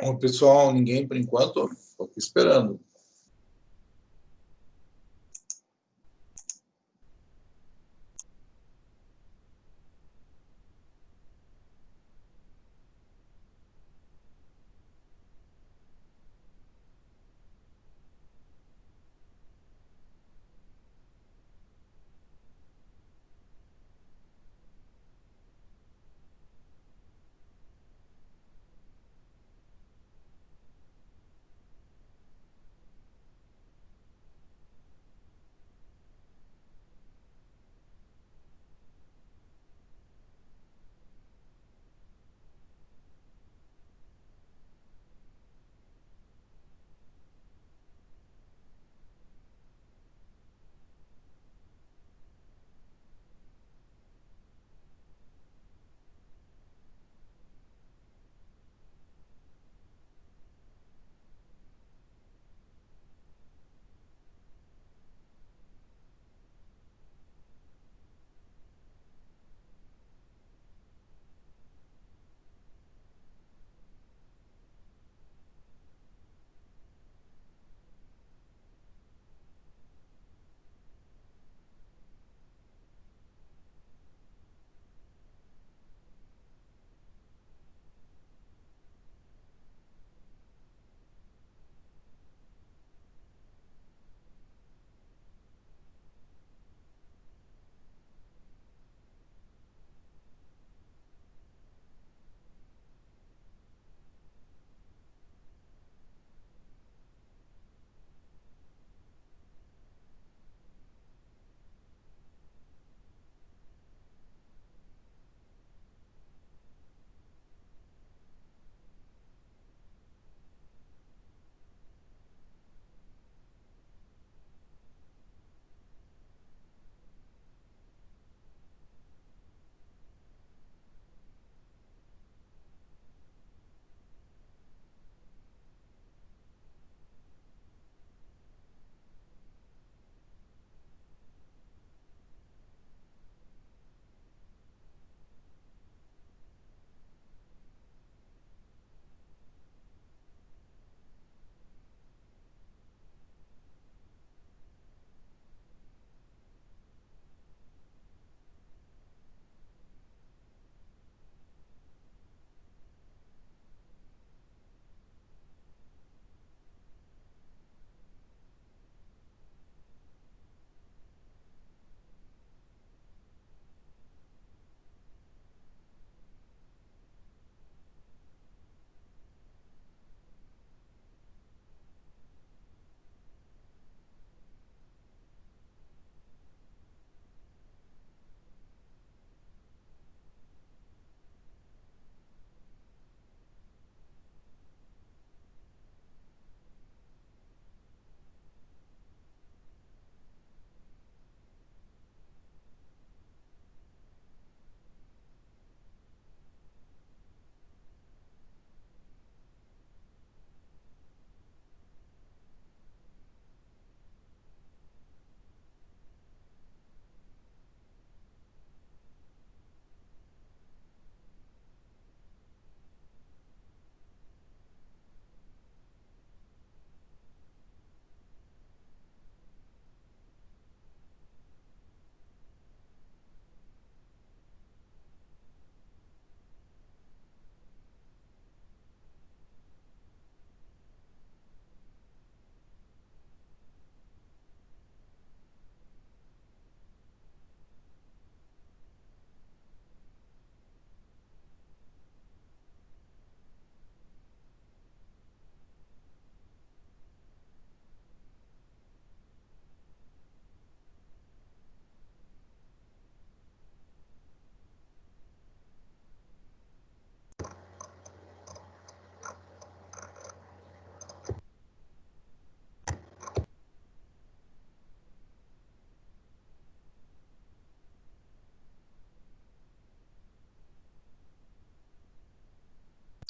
O pessoal, ninguém por enquanto, estou aqui esperando.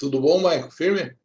Tudo bom, Maico? Firme?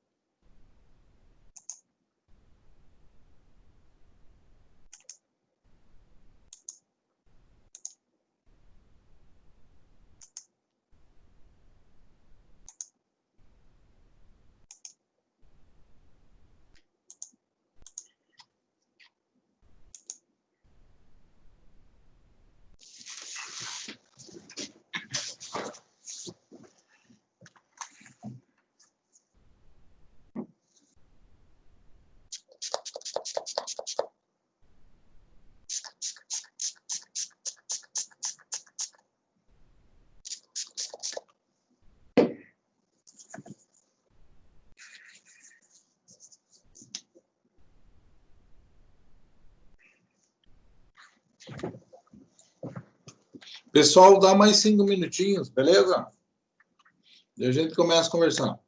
Pessoal, dá mais 5 minutinhos, beleza? E a gente começa a conversar.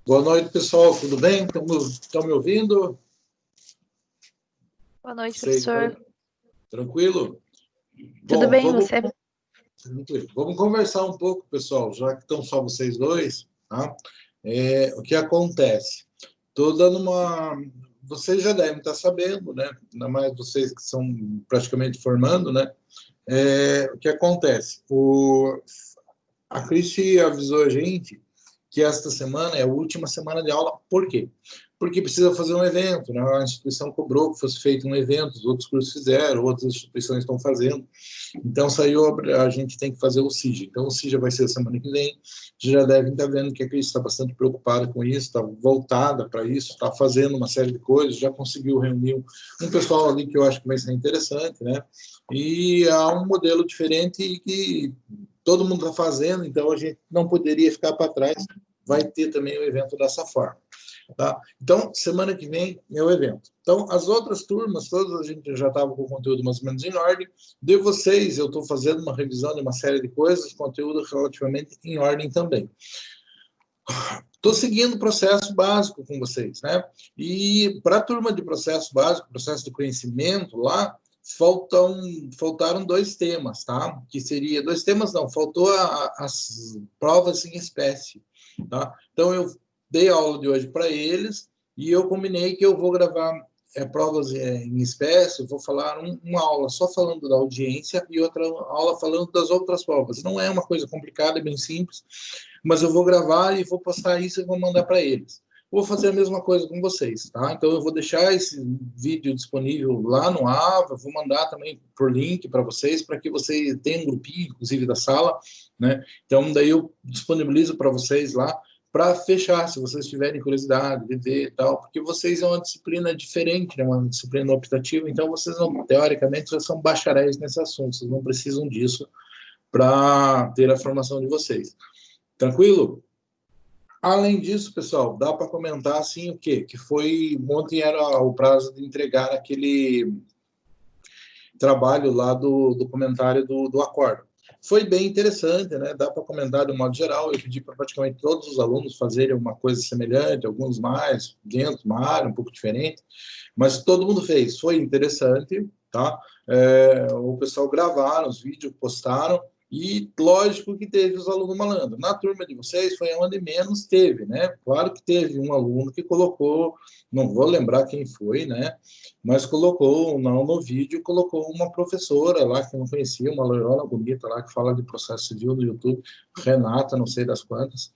Boa noite, pessoal. Tudo bem? Estão me ouvindo? Boa noite, Vocês, professor. tranquilo? Tudo Bom, bem, você? tranquilo. Vamos conversar um pouco, pessoal, já que estão só vocês dois, tá? O que acontece? Estou dando uma... Vocês já devem estar sabendo, né? Ainda mais vocês que são praticamente formando, né? O que acontece? A Cristi avisou a gente que esta semana é a última semana de aula. Por quê? Porque precisa fazer um evento, né? A instituição cobrou que fosse feito um evento, os outros cursos fizeram, outras instituições estão fazendo. Então, a gente tem que fazer o CIJA. Então, o CIJA vai ser a semana que vem. Já devem estar vendo que a Cris está bastante preocupada com isso, está voltada para isso, está fazendo uma série de coisas, já conseguiu reunir um pessoal ali que eu acho que vai ser interessante, né? E há um modelo diferente que todo mundo está fazendo, então a gente não poderia ficar para trás. Vai ter também o evento dessa forma. Tá? Então, semana que vem é o evento. Então, as outras turmas, todas a gente já estava com o conteúdo mais ou menos em ordem. De vocês, eu estou fazendo uma revisão de uma série de coisas, conteúdo relativamente em ordem também. Estou seguindo o processo básico com vocês, né? E para a turma de processo básico, processo de conhecimento, lá faltaram 2 temas, tá? Que seria 2 temas, não, faltou as provas em espécie, tá? Então eu dei a aula de hoje para eles e eu combinei que eu vou gravar provas em espécie, eu vou falar uma aula só falando da audiência e outra aula falando das outras provas. Não é uma coisa complicada, é bem simples, mas eu vou gravar e vou postar isso e vou mandar para eles. Vou fazer a mesma coisa com vocês, tá? Então eu vou deixar esse vídeo disponível lá no Ava, vou mandar também por link para vocês, para que vocês tenham um grupinho, inclusive da sala, né? Então daí eu disponibilizo para vocês lá, para fechar, se vocês tiverem curiosidade de ver e tal, porque vocês é uma disciplina diferente, né? Uma disciplina optativa, então vocês não, teoricamente, já são bacharéis nesse assunto, vocês não precisam disso para ter a formação de vocês. Tranquilo? Além disso, pessoal, dá para comentar assim o quê? Que foi ontem era o prazo de entregar aquele trabalho lá do comentário do acordo. Foi bem interessante, né? Dá para comentar de um modo geral. Eu pedi para praticamente todos os alunos fazerem uma coisa semelhante, alguns mais, dentro de uma área um pouco diferente, mas todo mundo fez. Foi interessante, tá? O pessoal gravaram os vídeos, postaram, e lógico que teve os alunos malandros. Na turma de vocês foi onde menos teve, né? Claro que teve um aluno que colocou, não vou lembrar quem foi, né? Mas colocou, não no vídeo, colocou uma professora lá que eu não conhecia, uma loirona bonita lá que fala de processo civil no YouTube, Renata, não sei das quantas,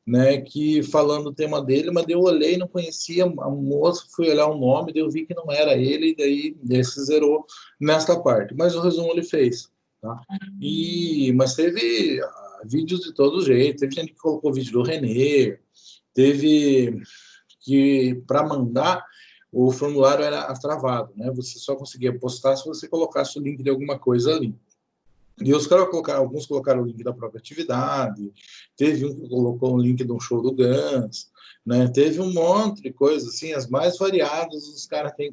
né? Que falando o tema dele, mas eu olhei, não conhecia a moça, fui olhar o nome, daí eu vi que não era ele, e daí se zerou nesta parte. Mas o resumo ele fez. Tá? Mas teve vídeos de todo jeito, teve gente que colocou vídeo do Renê, teve que, para mandar, o formulário era travado, né? Você só conseguia postar se você colocasse o link de alguma coisa ali. E alguns colocaram o link da própria atividade, teve um que colocou o link de um show do Guns, né? Teve um monte de coisas, assim, as mais variadas, os caras têm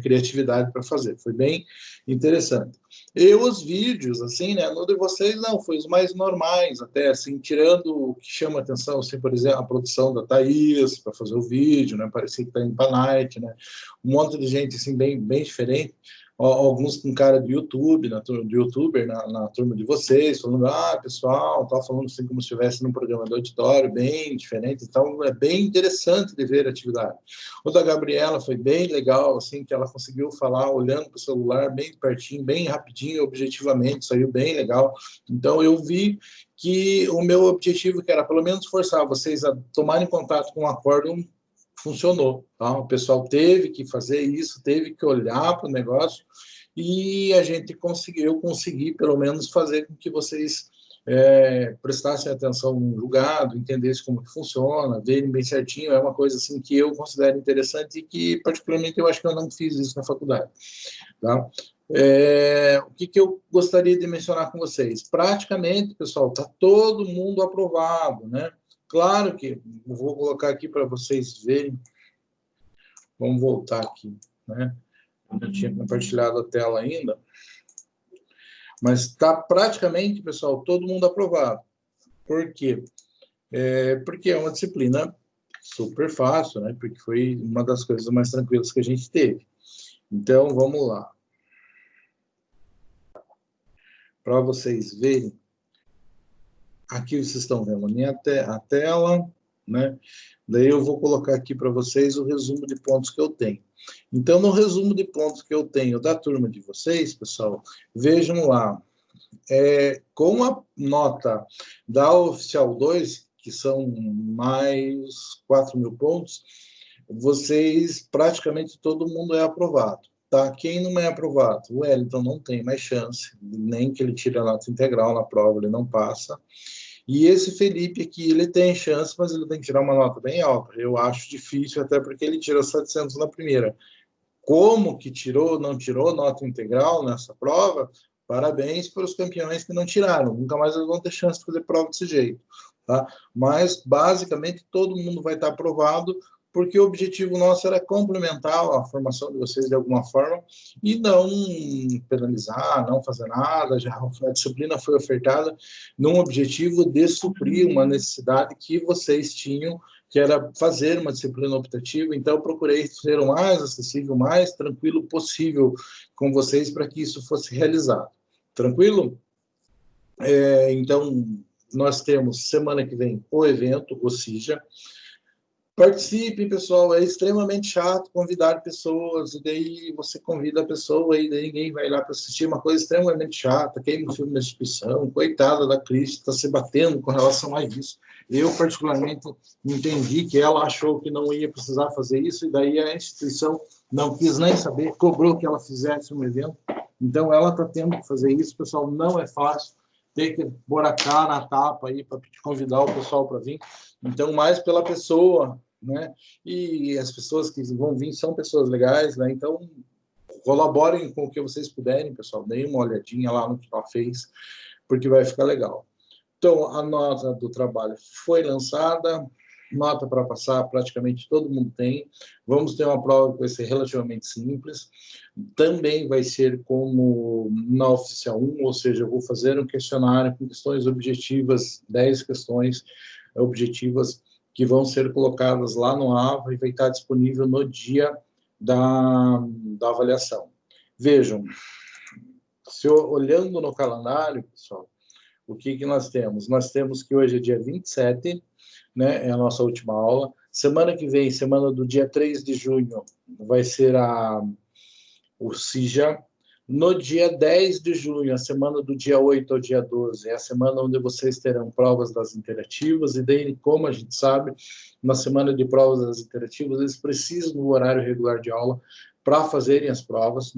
criatividade para fazer. Foi bem interessante. E os vídeos, assim, né? No de vocês, não, foi os mais normais, até, assim, tirando o que chama atenção, assim, por exemplo, a produção da Thaís para fazer o vídeo, né? Parecia que está indo para a night, né? Um monte de gente, assim, bem diferente. Alguns com cara de YouTube, de youtuber na turma de vocês, falando, pessoal, tá falando assim como se estivesse num programa de auditório, bem diferente, então é bem interessante de ver a atividade. O da Gabriela foi bem legal, assim, que ela conseguiu falar olhando para o celular, bem pertinho, bem rapidinho, objetivamente, saiu bem legal. Então eu vi que o meu objetivo, que era pelo menos forçar vocês a tomarem contato com o acórdão, funcionou. Tá? O pessoal teve que fazer isso, teve que olhar para o negócio e eu consegui pelo menos fazer com que vocês prestassem atenção no julgado, entendessem como que funciona, verem bem certinho. É uma coisa assim que eu considero interessante e que particularmente eu acho que eu não fiz isso na faculdade. Tá? O que eu gostaria de mencionar com vocês? Praticamente, pessoal, está todo mundo aprovado, né? Claro que eu vou colocar aqui para vocês verem. Vamos voltar aqui, né? Eu não tinha compartilhado a tela ainda. Mas está praticamente, pessoal, todo mundo aprovado. Por quê? Porque é uma disciplina super fácil, né? Porque foi uma das coisas mais tranquilas que a gente teve. Então, vamos lá. Para vocês verem, aqui vocês estão vendo a minha a tela, né? Daí eu vou colocar aqui para vocês o resumo de pontos que eu tenho. Então, no resumo de pontos que eu tenho da turma de vocês, pessoal, vejam lá, com a nota da Oficial 2, que são mais 4.000 pontos, vocês, praticamente todo mundo é aprovado. Tá? Quem não é aprovado? O Wellington não tem mais chance, nem que ele tire a nota integral na prova, ele não passa. E esse Felipe aqui, ele tem chance, mas ele tem que tirar uma nota bem alta. Eu acho difícil, até porque ele tirou 700 na primeira. Como que tirou, não tirou nota integral nessa prova? Parabéns para os campeões que não tiraram. Nunca mais eles vão ter chance de fazer prova desse jeito. Tá? Mas, basicamente, todo mundo vai estar aprovado, porque o objetivo nosso era complementar a formação de vocês de alguma forma e não penalizar, não fazer nada. Já a disciplina foi ofertada num objetivo de suprir uma necessidade que vocês tinham, que era fazer uma disciplina optativa. Então, eu procurei ser o mais acessível, o mais tranquilo possível com vocês para que isso fosse realizado. Tranquilo? Então, nós temos semana que vem o evento, o CIJA. Participem, pessoal, é extremamente chato convidar pessoas, e daí você convida a pessoa e daí ninguém vai lá para assistir, uma coisa extremamente chata, queima o filme da instituição, coitada da Cris, está se batendo com relação a isso. Eu, particularmente, entendi que ela achou que não ia precisar fazer isso, e daí a instituição não quis nem saber, cobrou que ela fizesse um evento, então ela está tendo que fazer isso, pessoal, não é fácil, tem que pôr a cara na tapa aí para convidar o pessoal para vir, então mais pela pessoa, né? E as pessoas que vão vir são pessoas legais, né? Então, colaborem com o que vocês puderem, pessoal. Deem uma olhadinha lá no que ela fez, porque vai ficar legal. Então, a nota do trabalho foi lançada, nota para passar, praticamente todo mundo tem. Vamos ter uma prova que vai ser relativamente simples. Também vai ser como na Oficial 1, ou seja, eu vou fazer um questionário com questões objetivas, 10 questões objetivas, que vão ser colocadas lá no AVA e vai estar disponível no dia da avaliação. Vejam, olhando no calendário, pessoal, o que nós temos? Nós temos que hoje é dia 27, né, é a nossa última aula. Semana que vem, semana do dia 3 de junho, vai ser o CIJA. No dia 10 de junho, a semana do dia 8 ao dia 12, é a semana onde vocês terão provas das interativas, e daí, como a gente sabe, na semana de provas das interativas, eles precisam do horário regular de aula para fazerem as provas.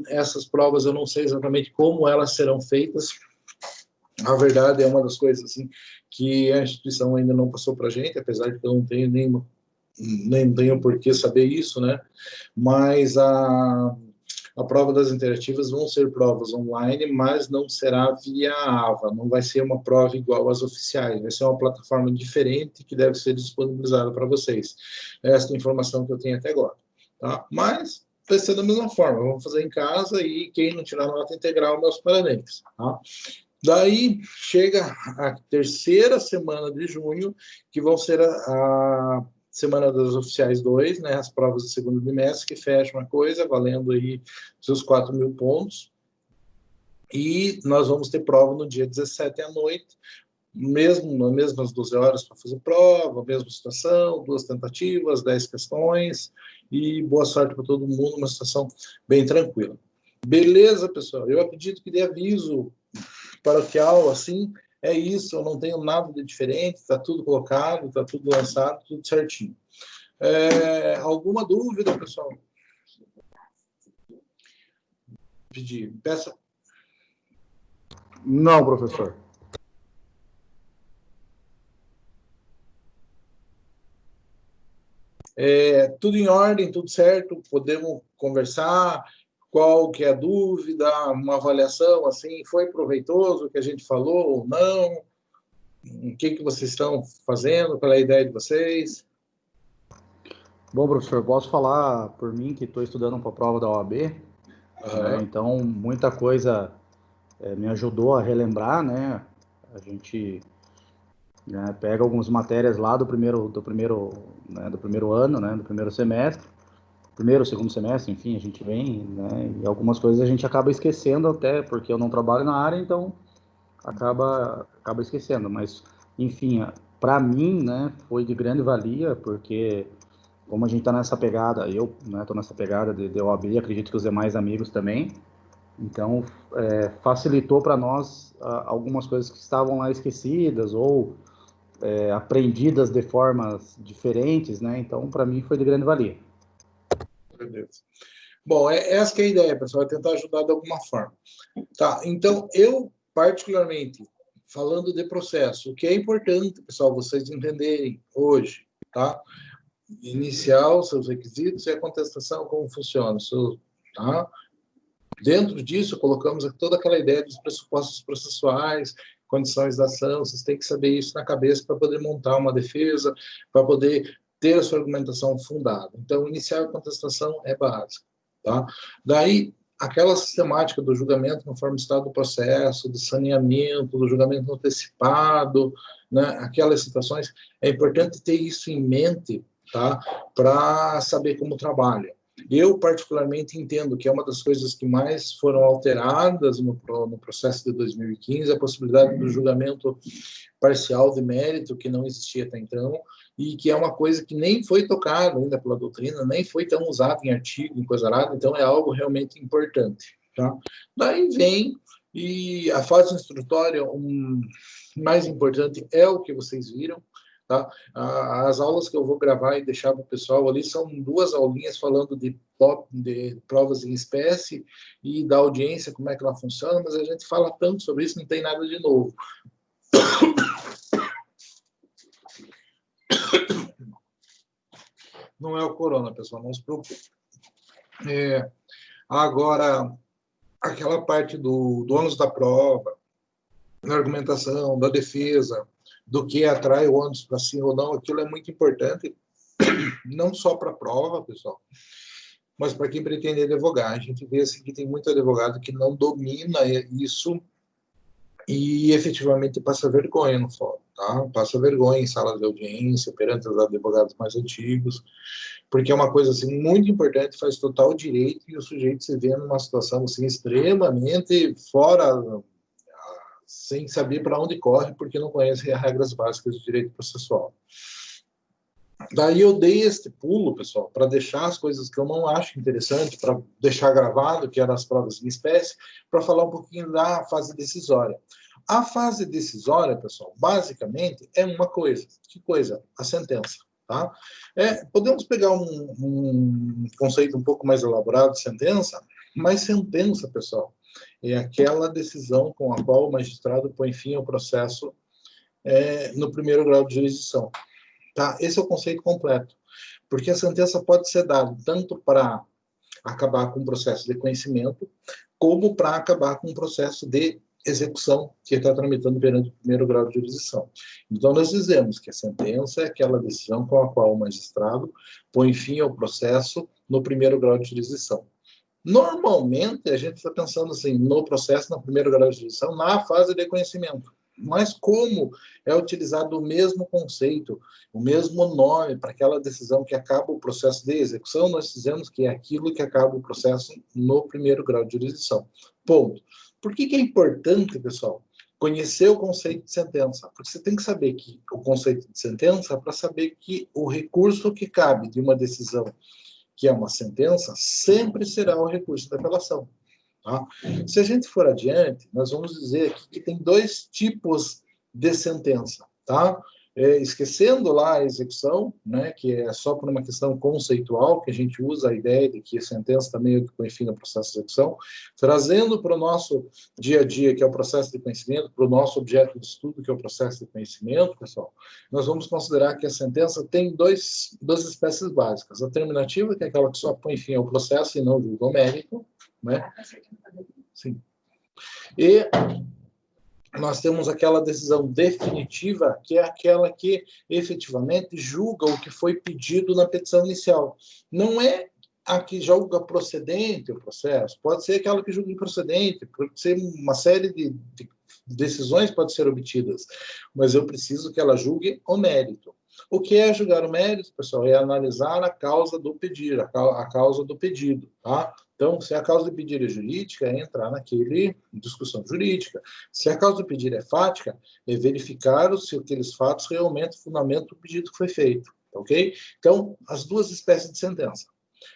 Essas provas eu não sei exatamente como elas serão feitas. A verdade é uma das coisas assim que a instituição ainda não passou para a gente, apesar de que eu não tenho nem tenho por que saber isso, né? Mas a prova das interativas vão ser provas online, mas não será via AVA, não vai ser uma prova igual às oficiais, vai ser uma plataforma diferente que deve ser disponibilizada para vocês. Essa é a informação que eu tenho até agora, tá? Mas vai ser da mesma forma, vamos fazer em casa e quem não tirar nota integral, meus parabéns, tá? Daí chega a terceira semana de junho, que vão ser a semana das oficiais 2, né, as provas do segundo bimestre, que fecham a coisa, valendo aí seus 4.000 pontos. E nós vamos ter prova no dia 17 à noite, nas mesmas 12 horas para fazer prova, mesma situação, 2 tentativas, 10 questões, e boa sorte para todo mundo, uma situação bem tranquila. Beleza, pessoal? Eu acredito que de aviso paroquial, assim, é isso, eu não tenho nada de diferente, está tudo colocado, está tudo lançado, tudo certinho. Alguma dúvida, pessoal? Pedir, peça. Não, professor. Tudo em ordem, tudo certo, podemos conversar, qual que é a dúvida, uma avaliação, assim, foi proveitoso o que a gente falou ou não? O que vocês estão fazendo, qual é a ideia de vocês? Bom, professor, posso falar por mim que estou estudando para a prova da OAB, né? Então muita coisa me ajudou a relembrar, né? A gente né? Pega algumas matérias lá do primeiro ano, né? Do primeiro semestre, primeiro, segundo semestre, enfim, a gente vem, né? E algumas coisas a gente acaba esquecendo até, porque eu não trabalho na área, então acaba esquecendo. Mas, enfim, para mim, né, foi de grande valia, porque como a gente está nessa pegada, eu estou nessa pegada de OAB, acredito que os demais amigos também, então facilitou para nós algumas coisas que estavam lá esquecidas ou aprendidas de formas diferentes, né? Então, para mim, foi de grande valia. Beleza. Bom, essa que é a ideia, pessoal, é tentar ajudar de alguma forma. Tá, então, eu, particularmente, falando de processo, o que é importante, pessoal, vocês entenderem hoje, tá? Inicial, seus requisitos e a contestação, como funciona, tá? Dentro disso, colocamos toda aquela ideia dos pressupostos processuais, condições da ação, vocês têm que saber isso na cabeça para poder montar uma defesa, para poder ter a sua argumentação fundada. Então, iniciar a contestação é básico, tá? Daí, aquela sistemática do julgamento conforme o estado do processo, do saneamento, do julgamento antecipado, né? Aquelas situações, é importante ter isso em mente, tá? Para saber como trabalha. Eu, particularmente, entendo que é uma das coisas que mais foram alteradas no processo de 2015, a possibilidade do julgamento parcial de mérito, que não existia até então, e que é uma coisa que nem foi tocada ainda pela doutrina, nem foi tão usada em artigo, em coisa nada, então é algo realmente importante. Tá? Daí vem, e a fase instrutória, mais importante é o que vocês viram, tá? As aulas que eu vou gravar e deixar para o pessoal ali são 2 aulinhas falando de provas em espécie e da audiência, como é que ela funciona, mas a gente fala tanto sobre isso, não tem nada de novo. Não é o corona, pessoal, não se preocupe. Agora, aquela parte do ônus da prova, da argumentação, da defesa, do que atrai o ônus para si ou não, aquilo é muito importante, não só para a prova, pessoal, mas para quem pretende advogar. A gente vê assim, que tem muito advogado que não domina isso e efetivamente passa vergonha no fórum, tá? Passa vergonha em salas de audiência, perante os advogados mais antigos, porque é uma coisa assim muito importante, faz total direito e o sujeito se vê numa situação assim extremamente fora, sem saber para onde corre, porque não conhece as regras básicas do direito processual. Daí eu dei este pulo, pessoal, para deixar as coisas que eu não acho interessante, para deixar gravado, que eram as provas em espécie, para falar um pouquinho da fase decisória. A fase decisória, pessoal, basicamente é uma coisa. Que coisa? A sentença. Tá? Podemos pegar um conceito um pouco mais elaborado de sentença, mas sentença, pessoal, é aquela decisão com a qual o magistrado põe fim ao processo no primeiro grau de jurisdição. Tá? Esse é o conceito completo, porque a sentença pode ser dada tanto para acabar com o processo de conhecimento, como para acabar com o processo de execução que está tramitando perante o primeiro grau de jurisdição. Então, nós dizemos que a sentença é aquela decisão com a qual o magistrado põe fim ao processo no primeiro grau de jurisdição. Normalmente, a gente está pensando assim, no processo, no primeiro grau de jurisdição, na fase de conhecimento. Mas como é utilizado o mesmo conceito, o mesmo nome para aquela decisão que acaba o processo de execução, nós dizemos que é aquilo que acaba o processo no primeiro grau de jurisdição. Ponto. Por que é importante, pessoal, conhecer o conceito de sentença? Porque você tem que saber que o conceito de sentença para saber que o recurso que cabe de uma decisão que é uma sentença sempre será o recurso da apelação. Tá? Se a gente for adiante, nós vamos dizer aqui que tem 2 tipos de sentença, tá? Esquecendo lá a execução, né, que é só por uma questão conceitual, que a gente usa a ideia de que a sentença também é o que põe fim no processo de execução, trazendo para o nosso dia a dia, que é o processo de conhecimento, para o nosso objeto de estudo, que é o processo de conhecimento, pessoal, nós vamos considerar que a sentença tem duas espécies básicas. A terminativa, que é aquela que só põe fim ao processo e não julga o mérito, né? Sim. E nós temos aquela decisão definitiva, que é aquela que efetivamente julga o que foi pedido na petição inicial. Não é a que julga procedente o processo, pode ser aquela que julga improcedente, pode ser uma série de decisões podem ser obtidas, mas eu preciso que ela julgue o mérito. O que é julgar o mérito, pessoal? É analisar a causa do pedir, a causa do pedido, tá? Então, se a causa do pedir é jurídica, é entrar naquele discussão jurídica. Se a causa do pedir é fática, é verificar se aqueles fatos realmente fundamentam o pedido que foi feito, ok? Então, as duas espécies de sentença.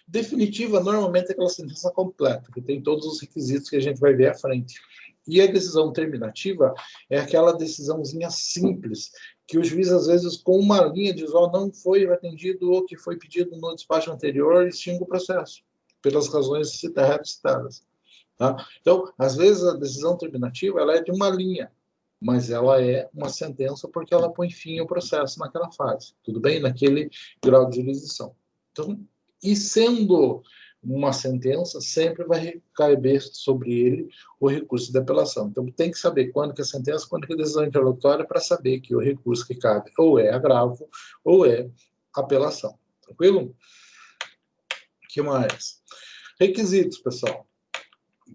Definitiva, normalmente, é aquela sentença completa, que tem todos os requisitos que a gente vai ver à frente. E a decisão terminativa é aquela decisãozinha simples, que o juiz, às vezes, com uma linha, diz, não foi atendido o que foi pedido no despacho anterior e extingue o processo, pelas razões citadas. Tá? Então, às vezes, a decisão terminativa ela é de uma linha, mas ela é uma sentença porque ela põe fim ao processo naquela fase, tudo bem? Naquele grau de jurisdição. Então, e sendo uma sentença, sempre vai recair sobre ele o recurso de apelação. Então, tem que saber quando que é sentença, quando que é decisão interlocutória, para saber que o recurso que cabe ou é agravo ou é apelação. Tranquilo? O que mais? Requisitos, pessoal.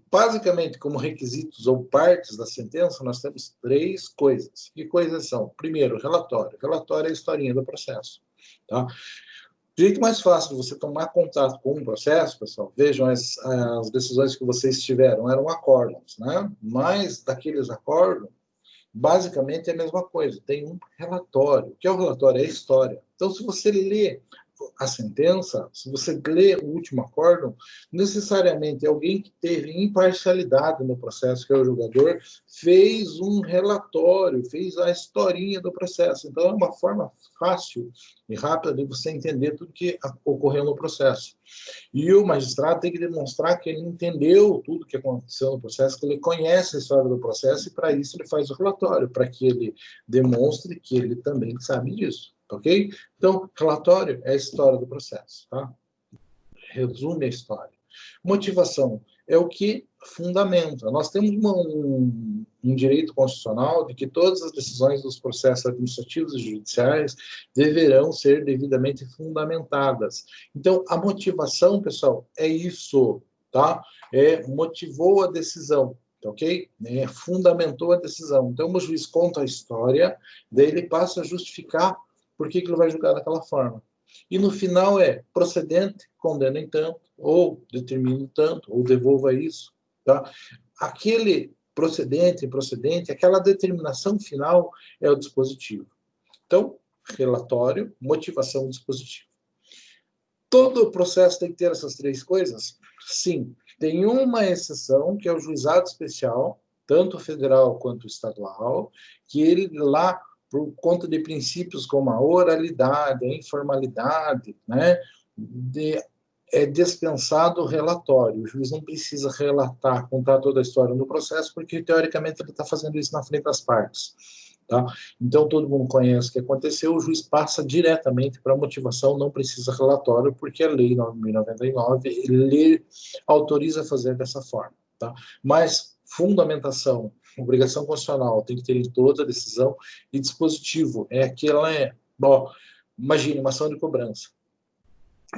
Basicamente, como requisitos ou partes da sentença, nós temos 3 coisas. Que coisas são? Primeiro, relatório. Relatório é a historinha do processo. Tá? O jeito mais fácil de você tomar contato com um processo, pessoal, vejam as decisões que vocês tiveram, eram acórdãos, né? Mas daqueles acórdãos, basicamente é a mesma coisa, tem um relatório. O que é o relatório? É a história. Então, se você lê a sentença, se você lê o último acórdão, necessariamente alguém que teve imparcialidade no processo, que é o julgador, fez um relatório, fez a historinha do processo. Então, é uma forma fácil e rápida de você entender tudo que ocorreu no processo. E o magistrado tem que demonstrar que ele entendeu tudo que aconteceu no processo, que ele conhece a história do processo, e para isso ele faz o relatório, para que ele demonstre que ele também sabe disso. Ok? Então, relatório é a história do processo, tá? Resume a história. Motivação é o que fundamenta. Nós temos um direito constitucional de que todas as decisões dos processos administrativos e judiciais deverão ser devidamente fundamentadas. Então, a motivação, pessoal, é isso, tá? Motivou a decisão, ok? Fundamentou a decisão. Então, o juiz conta a história, daí ele passa a justificar por que ele vai julgar daquela forma. E no final procedente, condena em tanto, ou determina tanto, ou devolva isso. Tá? Aquele procedente, aquela determinação final é o dispositivo. Então, relatório, motivação, dispositivo. Todo o processo tem que ter essas 3 coisas? Sim. Tem uma exceção, que é o juizado especial, tanto federal quanto estadual, que ele lá, por conta de princípios como a oralidade, a informalidade, né, é dispensado o relatório. O juiz não precisa relatar, contar toda a história do processo, porque, teoricamente, ele está fazendo isso na frente das partes. Tá? Então, todo mundo conhece o que aconteceu, o juiz passa diretamente para a motivação, não precisa relatório, porque a Lei 9.099 ele autoriza a fazer dessa forma. Tá? Mas, fundamentação, obrigação constitucional, tem que ter em toda a decisão, e dispositivo, imagine uma ação de cobrança.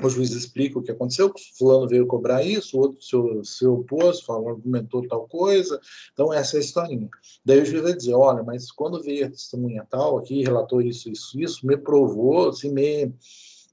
O juiz explica o que aconteceu, fulano veio cobrar isso, o outro se opôs, argumentou tal coisa, então essa é a historinha. Daí o juiz vai dizer, olha, mas quando veio a testemunha tal aqui, relatou isso, me provou, assim,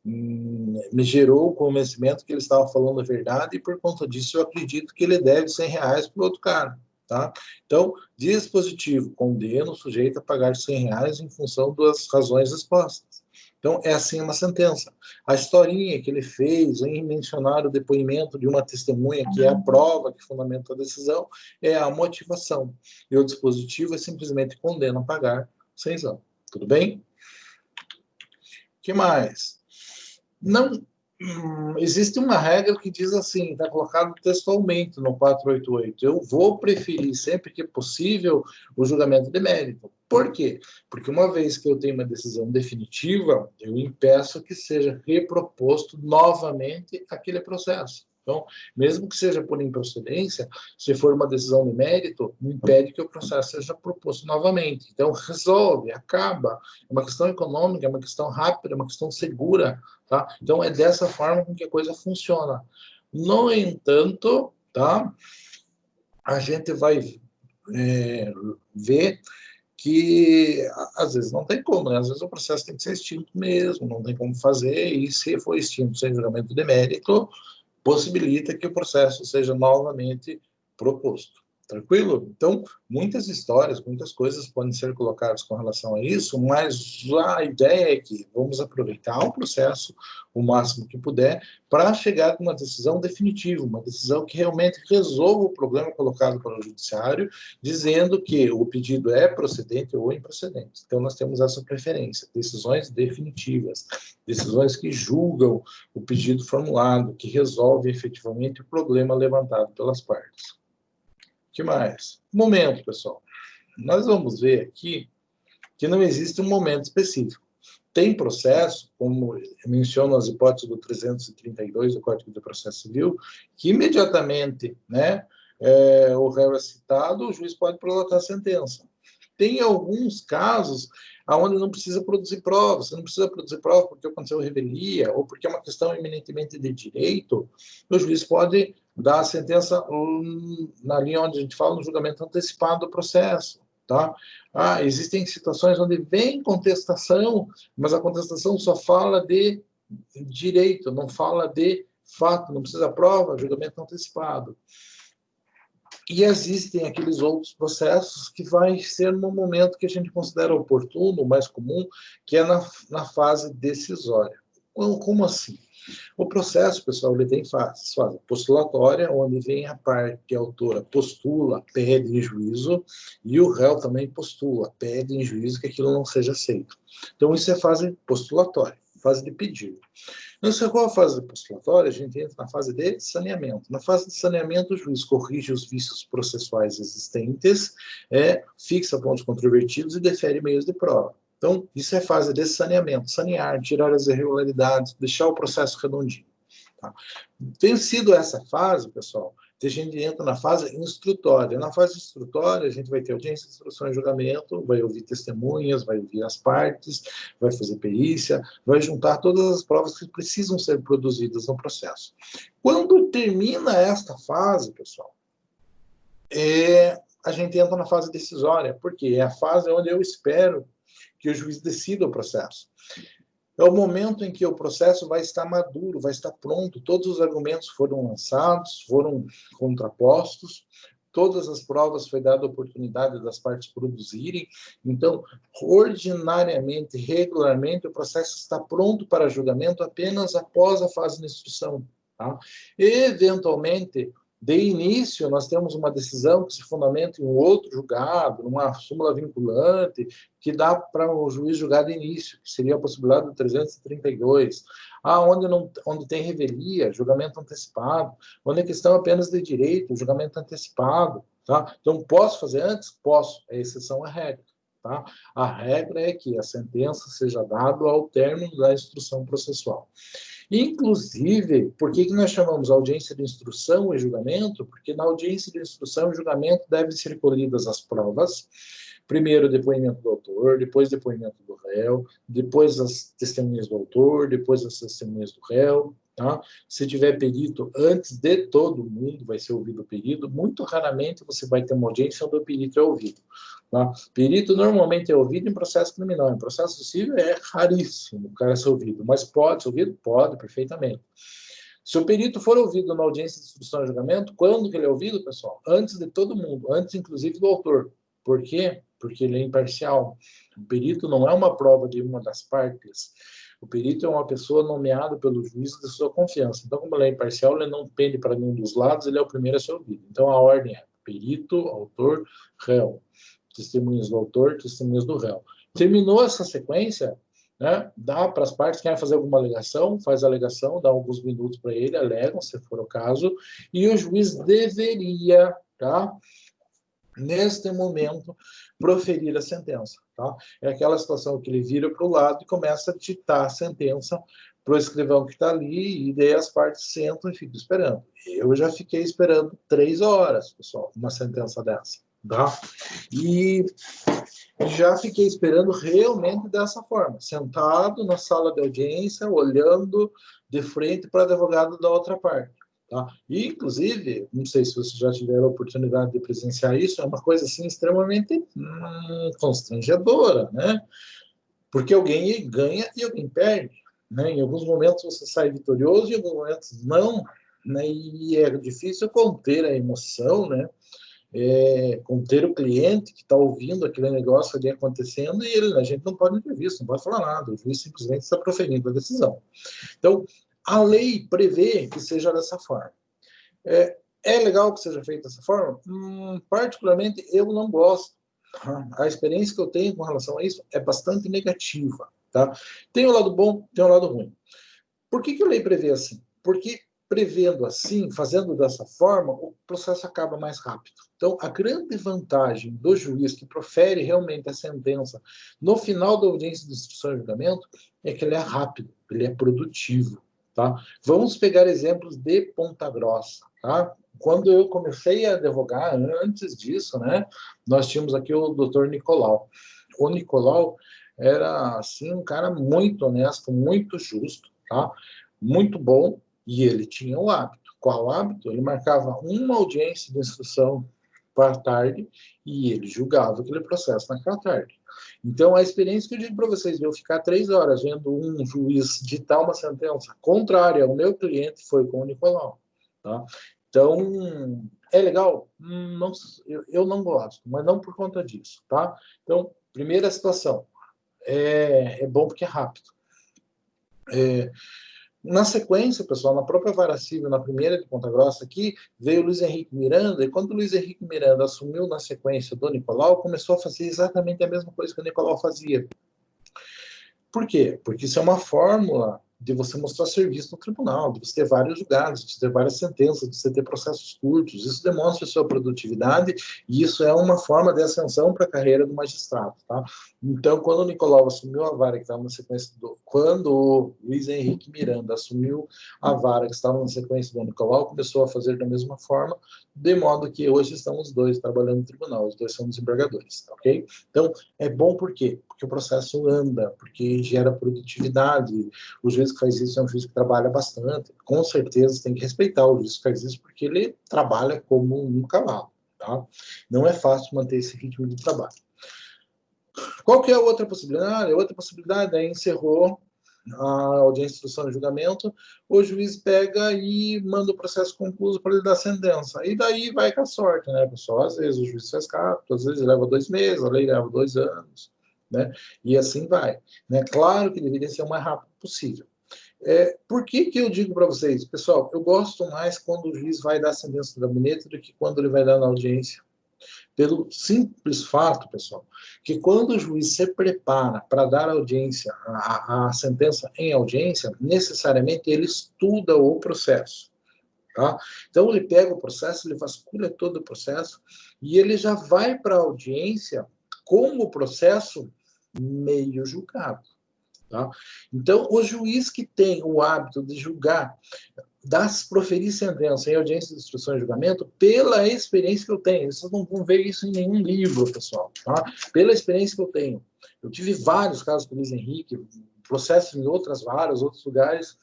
me gerou o convencimento que ele estava falando a verdade, e por conta disso eu acredito que ele deve R$100 para o outro cara. Tá? Então, dispositivo, condena o sujeito a pagar R$100 em função das razões expostas. Então, é assim uma sentença. A historinha que ele fez em mencionar o depoimento de uma testemunha, que é a prova que fundamenta a decisão, é a motivação. E o dispositivo é simplesmente condena a pagar R$100. Tudo bem? O que mais? Não... existe uma regra que diz assim, está colocado textualmente no 488, eu vou preferir sempre que possível o julgamento de mérito. Por quê? Porque uma vez que eu tenho uma decisão definitiva, eu impeço que seja reproposto novamente aquele processo. Então, mesmo que seja por improcedência, se for uma decisão de mérito, impede que o processo seja proposto novamente. Então, resolve, acaba. É uma questão econômica, é uma questão rápida, é uma questão segura. Tá? Então, é dessa forma que a coisa funciona. No entanto, tá? A gente vai vê que às vezes não tem como, né? Às vezes o processo tem que ser extinto mesmo, não tem como fazer, e se for extinto sem julgamento de mérito, possibilita que o processo seja novamente proposto. Tranquilo? Então, muitas histórias, muitas coisas podem ser colocadas com relação a isso, mas a ideia é que vamos aproveitar o processo o máximo que puder para chegar a uma decisão definitiva, uma decisão que realmente resolva o problema colocado pelo judiciário, dizendo que o pedido é procedente ou improcedente. Então, nós temos essa preferência, decisões definitivas, decisões que julgam o pedido formulado, que resolve efetivamente o problema levantado pelas partes. O que mais? Momento, pessoal. Nós vamos ver aqui que não existe um momento específico. Tem processo, como mencionam as hipóteses do 332 do Código de Processo Civil, que imediatamente, né, o réu é citado, o juiz pode prolatar a sentença. Tem alguns casos onde não precisa produzir provas. Você não precisa produzir provas porque aconteceu revelia ou porque é uma questão eminentemente de direito. O juiz pode dar a sentença na linha onde a gente fala no julgamento antecipado do processo. Tá? Existem situações onde vem contestação, mas a contestação só fala de direito, não fala de fato, não precisa prova, julgamento antecipado. E existem aqueles outros processos que vai ser no momento que a gente considera oportuno, mais comum, que é na fase decisória. Como assim? O processo, pessoal, ele tem fases. Fase postulatória, onde vem a parte autora postula, pede em juízo, e o réu também postula, pede em juízo que aquilo não seja aceito. Então, isso é fase postulatória, fase de pedido. Não sei qual a fase postulatória, a gente entra na fase de saneamento. Na fase de saneamento, o juiz corrige os vícios processuais existentes, fixa pontos controvertidos e defere meios de prova. Então, isso é fase de saneamento, sanear, tirar as irregularidades, deixar o processo redondinho. Tá? Tem sido essa fase, pessoal, que a gente entra na fase instrutória. Na fase instrutória, a gente vai ter audiência, instrução e julgamento, vai ouvir testemunhas, vai ouvir as partes, vai fazer perícia, vai juntar todas as provas que precisam ser produzidas no processo. Quando termina esta fase, pessoal, a gente entra na fase decisória, porque é a fase onde eu espero que o juiz decida o processo. É o momento em que o processo vai estar maduro, vai estar pronto, todos os argumentos foram lançados, foram contrapostos, todas as provas foi dada a oportunidade das partes produzirem. Então, ordinariamente, regularmente, o processo está pronto para julgamento apenas após a fase de instrução. Tá? Eventualmente, de início, nós temos uma decisão que se fundamenta em um outro julgado, numa súmula vinculante, que dá para o juiz julgar de início, que seria a possibilidade do 332. Onde tem revelia, julgamento antecipado. Onde é questão apenas de direito, julgamento antecipado. Tá? Então, posso fazer antes? Posso. É exceção à regra. Tá? A regra é que a sentença seja dada ao término da instrução processual. Inclusive, por que nós chamamos audiência de instrução e julgamento? Porque na audiência de instrução e julgamento devem ser colhidas as provas, primeiro o depoimento do autor, depois o depoimento do réu, depois as testemunhas do autor, depois as testemunhas do réu. Tá? Se tiver perito, antes de todo mundo vai ser ouvido o perito. Muito raramente você vai ter uma audiência onde o perito é ouvido. Tá? Perito normalmente é ouvido em processo criminal. Em processo civil é raríssimo o cara ser ouvido, mas pode ser ouvido? Pode, perfeitamente. Se o perito for ouvido na audiência de instrução e julgamento, quando que ele é ouvido, pessoal? Antes de todo mundo, antes inclusive do autor. Por quê? Porque ele é imparcial. O perito não é uma prova de uma das partes. O perito é uma pessoa nomeada pelo juiz de sua confiança. Então, como ele é imparcial, ele não pende para nenhum dos lados, ele é o primeiro a ser ouvido. Então, a ordem é perito, autor, réu. Testemunhas do autor, testemunhas do réu. Terminou essa sequência, né, dá para as partes que querem fazer alguma alegação, faz a alegação, dá alguns minutos para ele, alegam, se for o caso, e o juiz deveria, tá, neste momento, proferir a sentença. Tá? É aquela situação que ele vira para o lado e começa a ditar a sentença para o escrivão que está ali, e daí as partes sentam e ficam esperando. Eu já fiquei esperando 3 horas, pessoal, uma sentença dessa. Tá? E já fiquei esperando realmente dessa forma, sentado na sala de audiência, olhando de frente para o advogado da outra parte. Tá? E, inclusive, não sei se vocês já tiveram a oportunidade de presenciar isso, é uma coisa assim extremamente constrangedora, né? Porque alguém ganha e alguém perde. Né? Em alguns momentos você sai vitorioso, em alguns momentos não. Né? E é difícil conter a emoção, né? Conter o cliente que está ouvindo aquele negócio ali acontecendo e a gente não pode entrevista, não pode falar nada, o juiz simplesmente está proferindo a decisão. Então, a lei prevê que seja dessa forma. É legal que seja feito dessa forma? Particularmente, eu não gosto. A experiência que eu tenho com relação a isso é bastante negativa. Tá? Tem o lado bom, tem o lado ruim. Por que a lei prevê assim? Porque prevendo assim, fazendo dessa forma, o processo acaba mais rápido. Então, a grande vantagem do juiz que profere realmente a sentença no final da audiência de instrução e julgamento é que ele é rápido, ele é produtivo. Tá? Vamos pegar exemplos de Ponta Grossa. Tá? Quando eu comecei a advogar, antes disso, né, nós tínhamos aqui o doutor Nicolau. O Nicolau era assim, um cara muito honesto, muito justo, tá? Muito bom, e ele tinha o hábito. Qual hábito? Ele marcava uma audiência de instrução para a tarde e ele julgava aquele processo naquela tarde. Então, a experiência que eu digo para vocês, de eu ficar 3 horas vendo um juiz ditar uma sentença contrária ao meu cliente foi com o Nicolau. Tá? Então, é legal? Não, eu não gosto, mas não por conta disso. Tá? Então, primeira situação, é bom porque é rápido. Na sequência, pessoal, na própria vara civil, na primeira de Ponta Grossa aqui, veio o Luiz Henrique Miranda, e quando o Luiz Henrique Miranda assumiu na sequência do Nicolau, começou a fazer exatamente a mesma coisa que o Nicolau fazia. Por quê? Porque isso é uma fórmula de você mostrar serviço no tribunal, de você ter vários julgados, de ter várias sentenças, de você ter processos curtos. Isso demonstra a sua produtividade e isso é uma forma de ascensão para a carreira do magistrado. Tá? Então, quando o Nicolau assumiu a vara que estava na sequência quando o Luiz Henrique Miranda assumiu a vara que estava na sequência do Nicolau, começou a fazer da mesma forma, de modo que hoje estamos os dois trabalhando no tribunal, os dois são desembargadores, ok? Então, é bom por quê? Porque o processo anda, porque gera produtividade. O juiz que faz isso é um juiz que trabalha bastante. Com certeza tem que respeitar o juiz que faz isso, porque ele trabalha como um cavalo. Tá? Não é fácil manter esse ritmo de trabalho. Qual que é a outra possibilidade? A outra possibilidade é encerrou a audiência de instrução e julgamento, o juiz pega e manda o processo concluído para ele dar sentença. E daí vai com a sorte, né, pessoal? Às vezes o juiz faz capto, às vezes leva 2 meses, a lei leva 2 anos, né? E assim vai. Né? Claro que deveria ser o mais rápido possível. Por que eu digo para vocês, pessoal, eu gosto mais quando o juiz vai dar sentença do gabinete do que quando ele vai dar na audiência. Pelo simples fato, pessoal, que quando o juiz se prepara para dar audiência, a sentença em audiência, necessariamente ele estuda o processo. Tá? Então, ele pega o processo, ele vasculha todo o processo e ele já vai para a audiência com o processo meio julgado. Tá? Então, o juiz que tem o hábito de julgar, proferir sentença em audiência de instrução e julgamento, pela experiência que eu tenho, vocês não vão ver isso em nenhum livro, pessoal, tá? Pela experiência que eu tenho. Eu tive vários casos com o Luiz Henrique, processos em outras varas, outros lugares.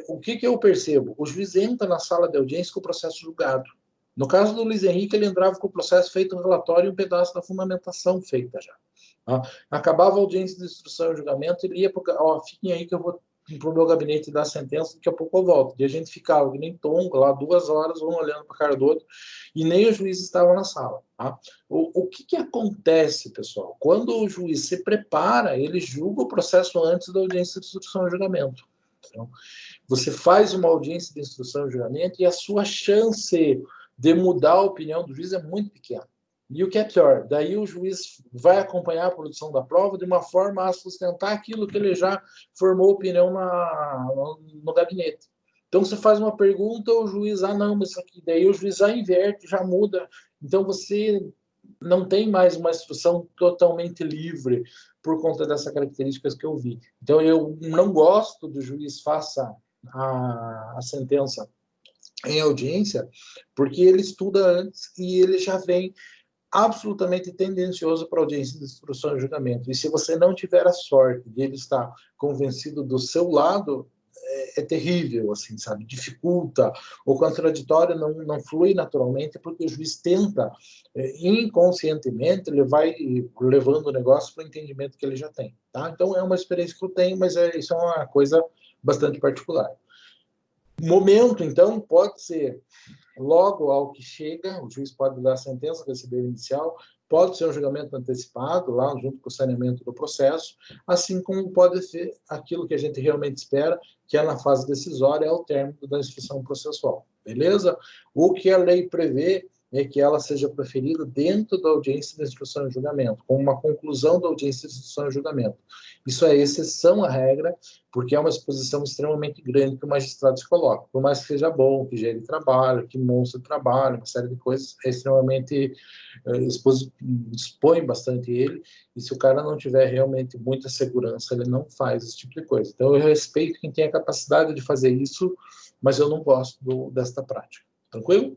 O que eu percebo? O juiz entra na sala de audiência com o processo julgado. No caso do Luiz Henrique, ele entrava com o processo feito no relatório e um pedaço da fundamentação feita já. Acabava a audiência de instrução e julgamento, ele ia para fiquem aí que eu vou para o meu gabinete dar a sentença, daqui a pouco eu volto. E a gente ficava que nem tongo lá 2 horas, um olhando para a cara do outro, e nem o juiz estava na sala. Tá? O que acontece, pessoal? Quando o juiz se prepara, ele julga o processo antes da audiência de instrução e julgamento. Então, você faz uma audiência de instrução e julgamento e a sua chance de mudar a opinião do juiz é muito pequena. E o que é pior, daí o juiz vai acompanhar a produção da prova de uma forma a sustentar aquilo que ele já formou opinião no gabinete. Então, você faz uma pergunta, o juiz, não, mas isso aqui, daí o juiz já inverte, já muda. Então, você não tem mais uma instrução totalmente livre por conta dessas características que eu vi. Então, eu não gosto do juiz faça a sentença em audiência, porque ele estuda antes e ele já vem absolutamente tendencioso para a audiência de instrução e julgamento. E se você não tiver a sorte de ele estar convencido do seu lado, é terrível, assim, sabe? Dificulta, o contraditório não flui naturalmente, porque o juiz tenta, inconscientemente, ele vai levando o negócio para o entendimento que ele já tem, tá? Então, é uma experiência que eu tenho, mas isso é uma coisa bastante particular. O momento, então, pode ser logo ao que chega, o juiz pode dar a sentença, receber o inicial, pode ser um julgamento antecipado, lá junto com o saneamento do processo, assim como pode ser aquilo que a gente realmente espera, que é na fase decisória, é o término da instrução processual. Beleza? O que a lei prevê é que ela seja proferida dentro da audiência de instrução e julgamento, com uma conclusão da audiência de instrução e julgamento. Isso é exceção à regra, porque é uma exposição extremamente grande que o magistrado se coloca. Por mais que seja bom, que gere trabalho, que mostre trabalho, uma série de coisas, é extremamente expõe bastante ele, e se o cara não tiver realmente muita segurança, ele não faz esse tipo de coisa. Então, eu respeito quem tem a capacidade de fazer isso, mas eu não gosto desta prática. Tranquilo?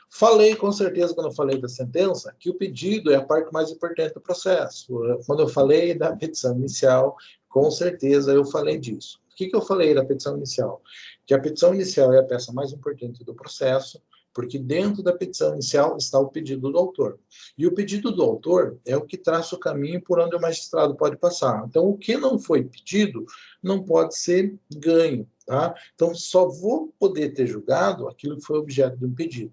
Falei, com certeza, quando eu falei da sentença, que o pedido é a parte mais importante do processo. Quando eu falei da petição inicial, com certeza eu falei disso. O que eu falei da petição inicial? Que a petição inicial é a peça mais importante do processo, porque dentro da petição inicial está o pedido do autor. E o pedido do autor é o que traça o caminho por onde o magistrado pode passar. Então, o que não foi pedido não pode ser ganho, tá? Então, só vou poder ter julgado aquilo que foi objeto de um pedido.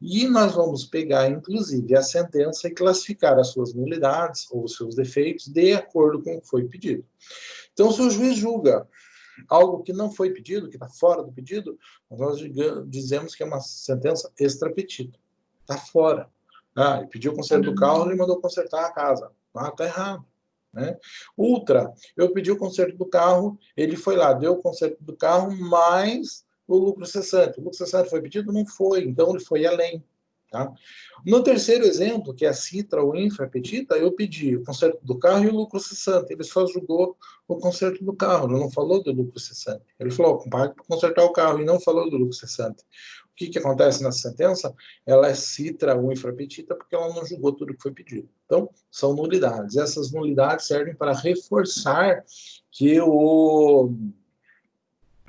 E nós vamos pegar, inclusive, a sentença e classificar as suas nulidades ou os seus defeitos de acordo com o que foi pedido. Então, se o juiz julga algo que não foi pedido, que está fora do pedido, nós dizemos que é uma sentença extra petita. Está fora. Ele pediu o conserto do carro, ele mandou consertar a casa. Está errado. Né? Ultra, eu pedi o conserto do carro, ele foi lá, deu o conserto do carro, mais o lucro cessante. O lucro cessante foi pedido? Não foi, então ele foi além. Tá? No terceiro exemplo, que é a citra ou infra petita, eu pedi o conserto do carro e o lucro cessante. Ele só julgou o conserto do carro, ele não falou do lucro cessante. Ele falou, pague para consertar o carro, e não falou do lucro cessante. O que acontece nessa sentença? Ela é citra ou infra petita porque ela não julgou tudo que foi pedido. Então, são nulidades. Essas nulidades servem para reforçar que o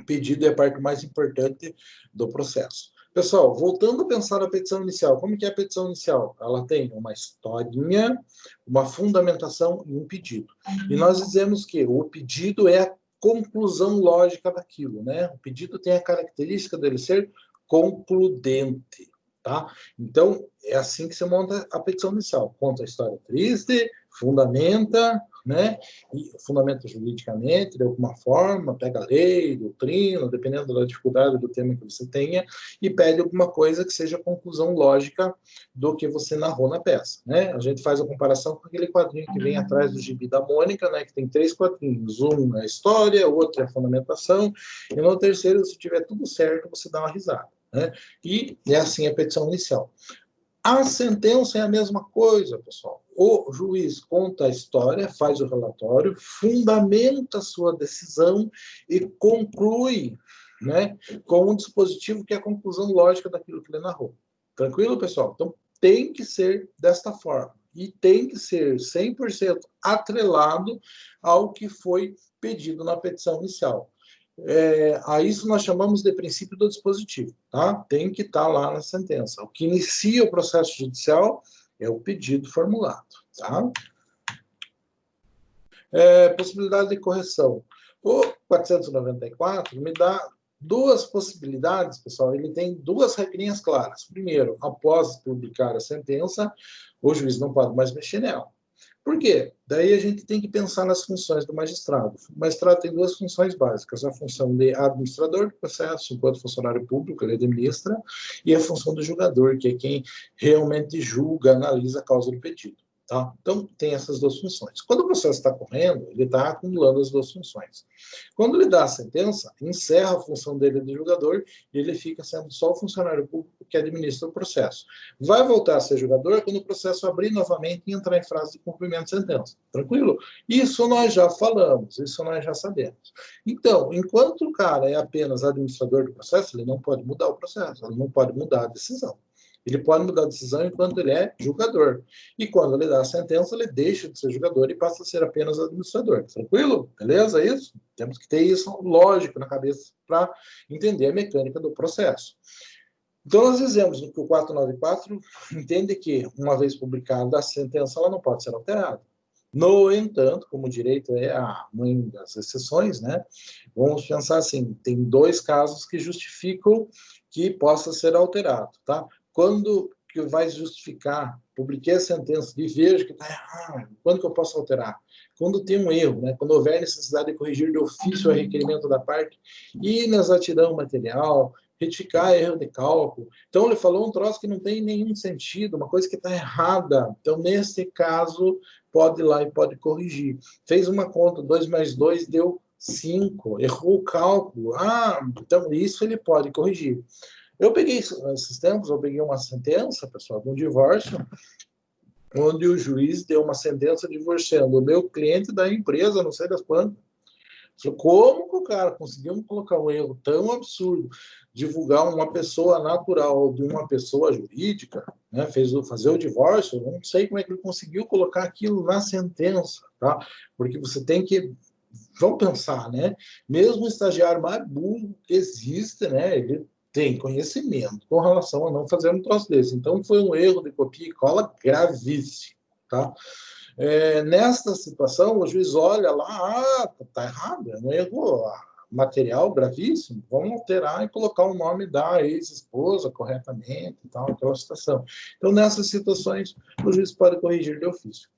pedido é a parte mais importante do processo. Pessoal, voltando a pensar na petição inicial, como que é a petição inicial? Ela tem uma historinha, uma fundamentação e um pedido. E nós dizemos que o pedido é a conclusão lógica daquilo, né? O pedido tem a característica dele ser concludente, tá? Então, é assim que se monta a petição inicial. Conta a história triste, fundamenta, né? E fundamenta juridicamente, de alguma forma, pega a lei, doutrina, dependendo da dificuldade do tema que você tenha, e pede alguma coisa que seja a conclusão lógica do que você narrou na peça, né? A gente faz a comparação com aquele quadrinho que vem atrás do gibi da Mônica, né? Que tem 3 quadrinhos, um é a história, o outro é a fundamentação, e no terceiro, se tiver tudo certo, você dá uma risada, né? E é assim a petição inicial. A sentença é a mesma coisa, pessoal. O juiz conta a história, faz o relatório, fundamenta a sua decisão e conclui, né, com um dispositivo que é a conclusão lógica daquilo que ele narrou. Tranquilo, pessoal? Então, tem que ser desta forma. E tem que ser 100% atrelado ao que foi pedido na petição inicial. A isso nós chamamos de princípio do dispositivo, tá? Tem que estar lá na sentença. O que inicia o processo judicial é o pedido formulado, tá? Possibilidade de correção. O 494 me dá 2 possibilidades, pessoal. Ele tem 2 regrinhas claras. Primeiro, após publicar a sentença, o juiz não pode mais mexer nela. Por quê? Daí a gente tem que pensar nas funções do magistrado. O magistrado tem 2 funções básicas, a função de administrador do processo, enquanto funcionário público, ele administra, e a função do julgador, que é quem realmente julga, analisa a causa do pedido. Tá? Então, tem essas 2 funções. Quando o processo está correndo, ele está acumulando as 2 funções. Quando ele dá a sentença, encerra a função dele de julgador e ele fica sendo só o funcionário público que administra o processo. Vai voltar a ser julgador quando o processo abrir novamente e entrar em fase de cumprimento de sentença. Tranquilo? Isso nós já falamos, isso nós já sabemos. Então, enquanto o cara é apenas administrador do processo, ele não pode mudar o processo, ele não pode mudar a decisão. Ele pode mudar a decisão enquanto ele é julgador. E quando ele dá a sentença, ele deixa de ser julgador e passa a ser apenas administrador. Tranquilo? Beleza? Isso? Temos que ter isso lógico na cabeça para entender a mecânica do processo. Então, nós dizemos que o 494 entende que, uma vez publicada a sentença, ela não pode ser alterada. No entanto, como o direito é a mãe das exceções, né, vamos pensar assim, tem 2 casos que justificam que possa ser alterado. Tá? Quando que vai justificar, publiquei a sentença e vejo que está errado, quando que eu posso alterar? Quando tem um erro, né? Quando houver necessidade de corrigir de ofício a requerimento da parte, inexatidão material, retificar erro de cálculo. Então, ele falou um troço que não tem nenhum sentido, uma coisa que está errada. Então, nesse caso, pode ir lá e pode corrigir. Fez uma conta, 2 mais 2 deu 5, errou o cálculo. Então isso ele pode corrigir. Eu peguei, esses tempos, eu peguei uma sentença, pessoal, de um divórcio, onde o juiz deu uma sentença divorciando o meu cliente da empresa, não sei das quantas. Como que o cara conseguiu colocar um erro tão absurdo, divulgar uma pessoa natural de uma pessoa jurídica, né, fazer o divórcio? Eu não sei como é que ele conseguiu colocar aquilo na sentença, tá? Porque você tem que, vamos pensar, né? Mesmo o estagiário mais burro que existe, né, ele tem conhecimento com relação a não fazer um troço desse. Então, foi um erro de copia e cola gravíssimo, tá? Nesta situação, o juiz olha lá, tá errado, é um erro material gravíssimo, vamos alterar e colocar o nome da ex-esposa corretamente e tal, aquela situação. Então, nessas situações, o juiz pode corrigir de ofício.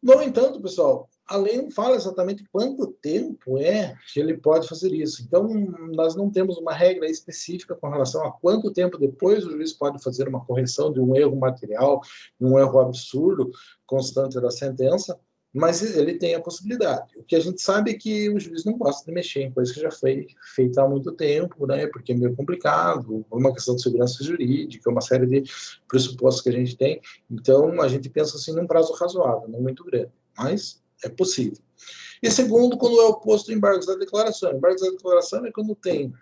No entanto, pessoal, a lei não fala exatamente quanto tempo é que ele pode fazer isso. Então, nós não temos uma regra específica com relação a quanto tempo depois o juiz pode fazer uma correção de um erro material, de um erro absurdo, constante da sentença, mas ele tem a possibilidade. O que a gente sabe é que o juiz não gosta de mexer em coisa que já foi feita há muito tempo, né? Porque é meio complicado, uma questão de segurança jurídica, uma série de pressupostos que a gente tem. Então, a gente pensa assim num prazo razoável, não muito grande, mas é possível. E segundo, quando é o posto embargos da declaração. Embargos da declaração é quando tem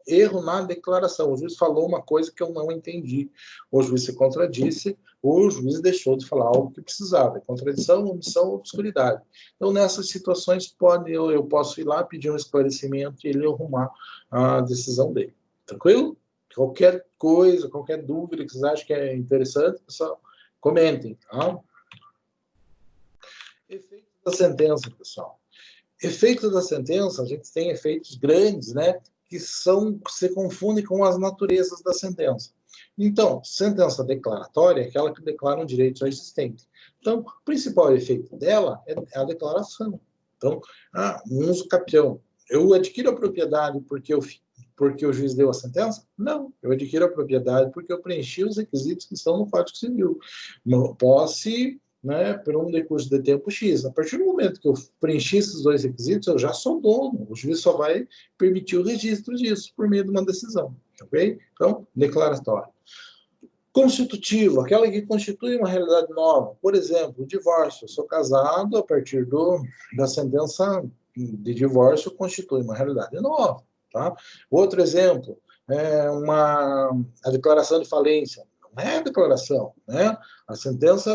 erro na declaração. O juiz falou uma coisa que eu não entendi. O juiz se contradisse, o juiz deixou de falar algo que precisava. Contradição, omissão ou obscuridade. Então, nessas situações, eu posso ir lá pedir um esclarecimento e ele arrumar a decisão dele. Tranquilo? Qualquer coisa, qualquer dúvida que vocês acham que é interessante, pessoal, comentem. Tá? Efeito da sentença, pessoal. Efeito da sentença, a gente tem efeitos grandes, né? Que se confundem com as naturezas da sentença. Então, sentença declaratória é aquela que declara um direito já existente. Então, o principal efeito dela é a declaração. Então, um uso capião. Eu adquiro a propriedade porque o juiz deu a sentença? Não, eu adquiro a propriedade porque eu preenchi os requisitos que estão no Código Civil. Posse, né, por um decurso de tempo X. A partir do momento que eu preenchi esses 2 requisitos, eu já sou dono. O juiz só vai permitir o registro disso por meio de uma decisão. Ok? Então, declaratório. Constitutivo, aquela que constitui uma realidade nova. Por exemplo, o divórcio. Eu sou casado, a partir da sentença de divórcio, constitui uma realidade nova. Tá? Outro exemplo, a declaração de falência. Não é declaração, né? A sentença,